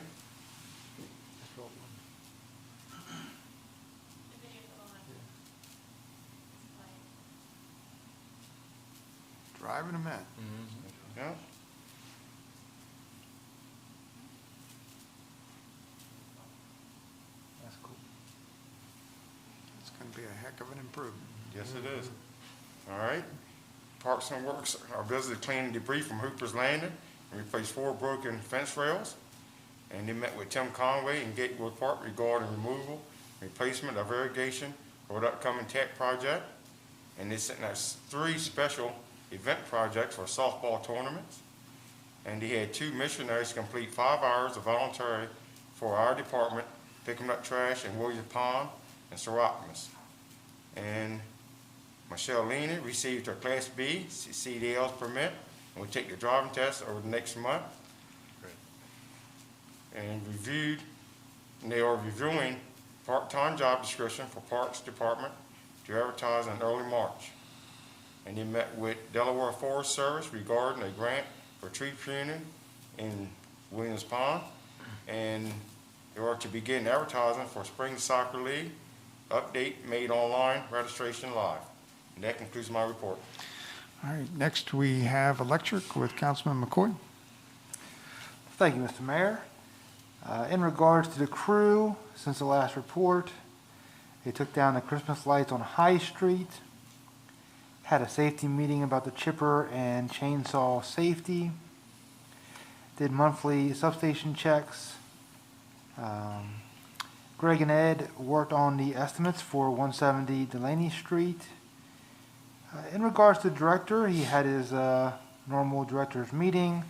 Driving a man. Yeah. That's cool. It's going to be a heck of an improvement. Yes, it is. All right. Parks and Works are busy cleaning debris from Hooper's Landing and replaced 4 broken fence rails. And they met with Tim Conway in Gatewood Park regarding removal, replacement of irrigation for the upcoming tech project. And they sent us 3 special event projects for softball tournaments. And they had 2 missionaries complete 5 hours of voluntary for our department, picking up trash in Williams Pond and Serapimus. And Michelle Leaney received her Class B CDL's permit and will take the driving test over the next month. And they are reviewing part-time job description for Parks Department to advertise in early March. And they met with Delaware Forest Service regarding a grant for tree pruning in Williams Pond. And they are to begin advertising for Spring Soccer League. Update made online, registration live. And that concludes my report. All right, next we have Electric with Councilman McCoy. Thank you, Mr. Mayor. In regards to the crew, since the last report, they took down the Christmas lights on High Street, had a safety meeting about the chipper and chainsaw safety, did monthly substation checks. Greg and Ed worked on the estimates for 170 Delaney Street. In regards to the director, he had his normal director's meeting,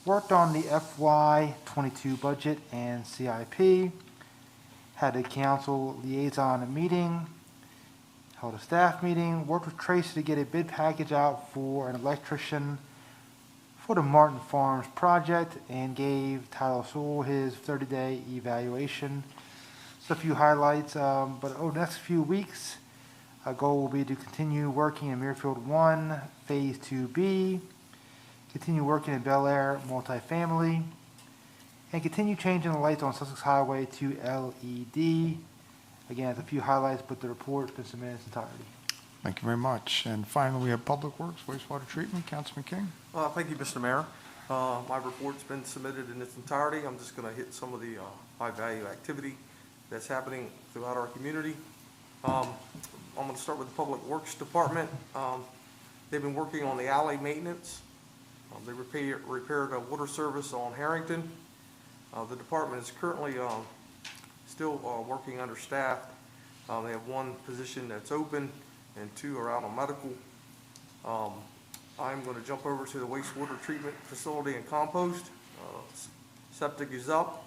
worked on the FY22 budget and CIP, had a council liaison meeting, held a staff meeting, worked with Tracy to get a bid package out for an electrician for the Martin Farms project, and gave Tyler Sewell his 30-day evaluation. So a few highlights, but over the next few weeks, our goal will be to continue working in Muirfield 1, Phase 2B, continue working in Bel Air multifamily, and continue changing the lights on Sussex Highway to LED. Again, it's a few highlights, but the report's been submitted in its entirety. Thank you very much. And finally, we have Public Works, Wastewater Treatment, Councilman King. Thank you, Mr. Mayor. My report's been submitted in its entirety. I'm just going to hit some of the high-value activity that's happening throughout our community. I'm going to start with the Public Works Department. They've been working on the alley maintenance. They repaired a water service on Harrington. The department is currently still working understaffed. They have 1 position that's open and 2 are out on medical. I'm going to jump over to the wastewater treatment facility and compost. Septic is up.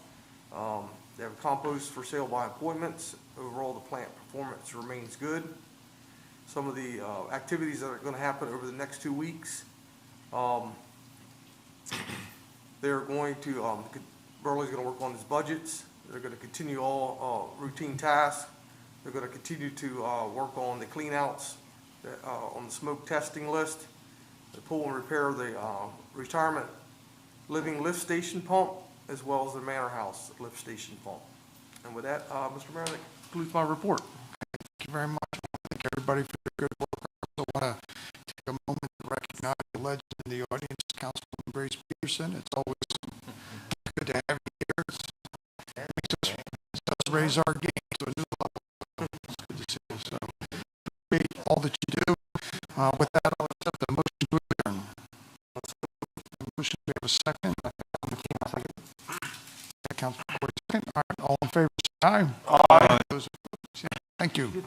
They have compost for sale by appointments. Overall, the plant performance remains good. Some of the activities that are going to happen over the next 2 weeks, they're going to, Burley's going to work on his budgets. They're going to continue all routine tasks. They're going to continue to work on the cleanouts on the smoke testing list. They pull and repair the retirement living lift station pump as well as the Manor House lift station pump. And with that, Mr. Mayor, that concludes my report. Thank you very much. Thank everybody for your good work. I also want to take a moment to recognize the legend in the audience, Councilwoman Grace Peterson. It's always good to have you here. It makes us raise our game to a new level. It's good to see you. So, appreciate all that you do. With that, I'll accept the motion to adjourn. Motion, we have a second. Councilman Corey, second. All right, all in favor, say aye. Aye. Those opposed, say aye. Thank you.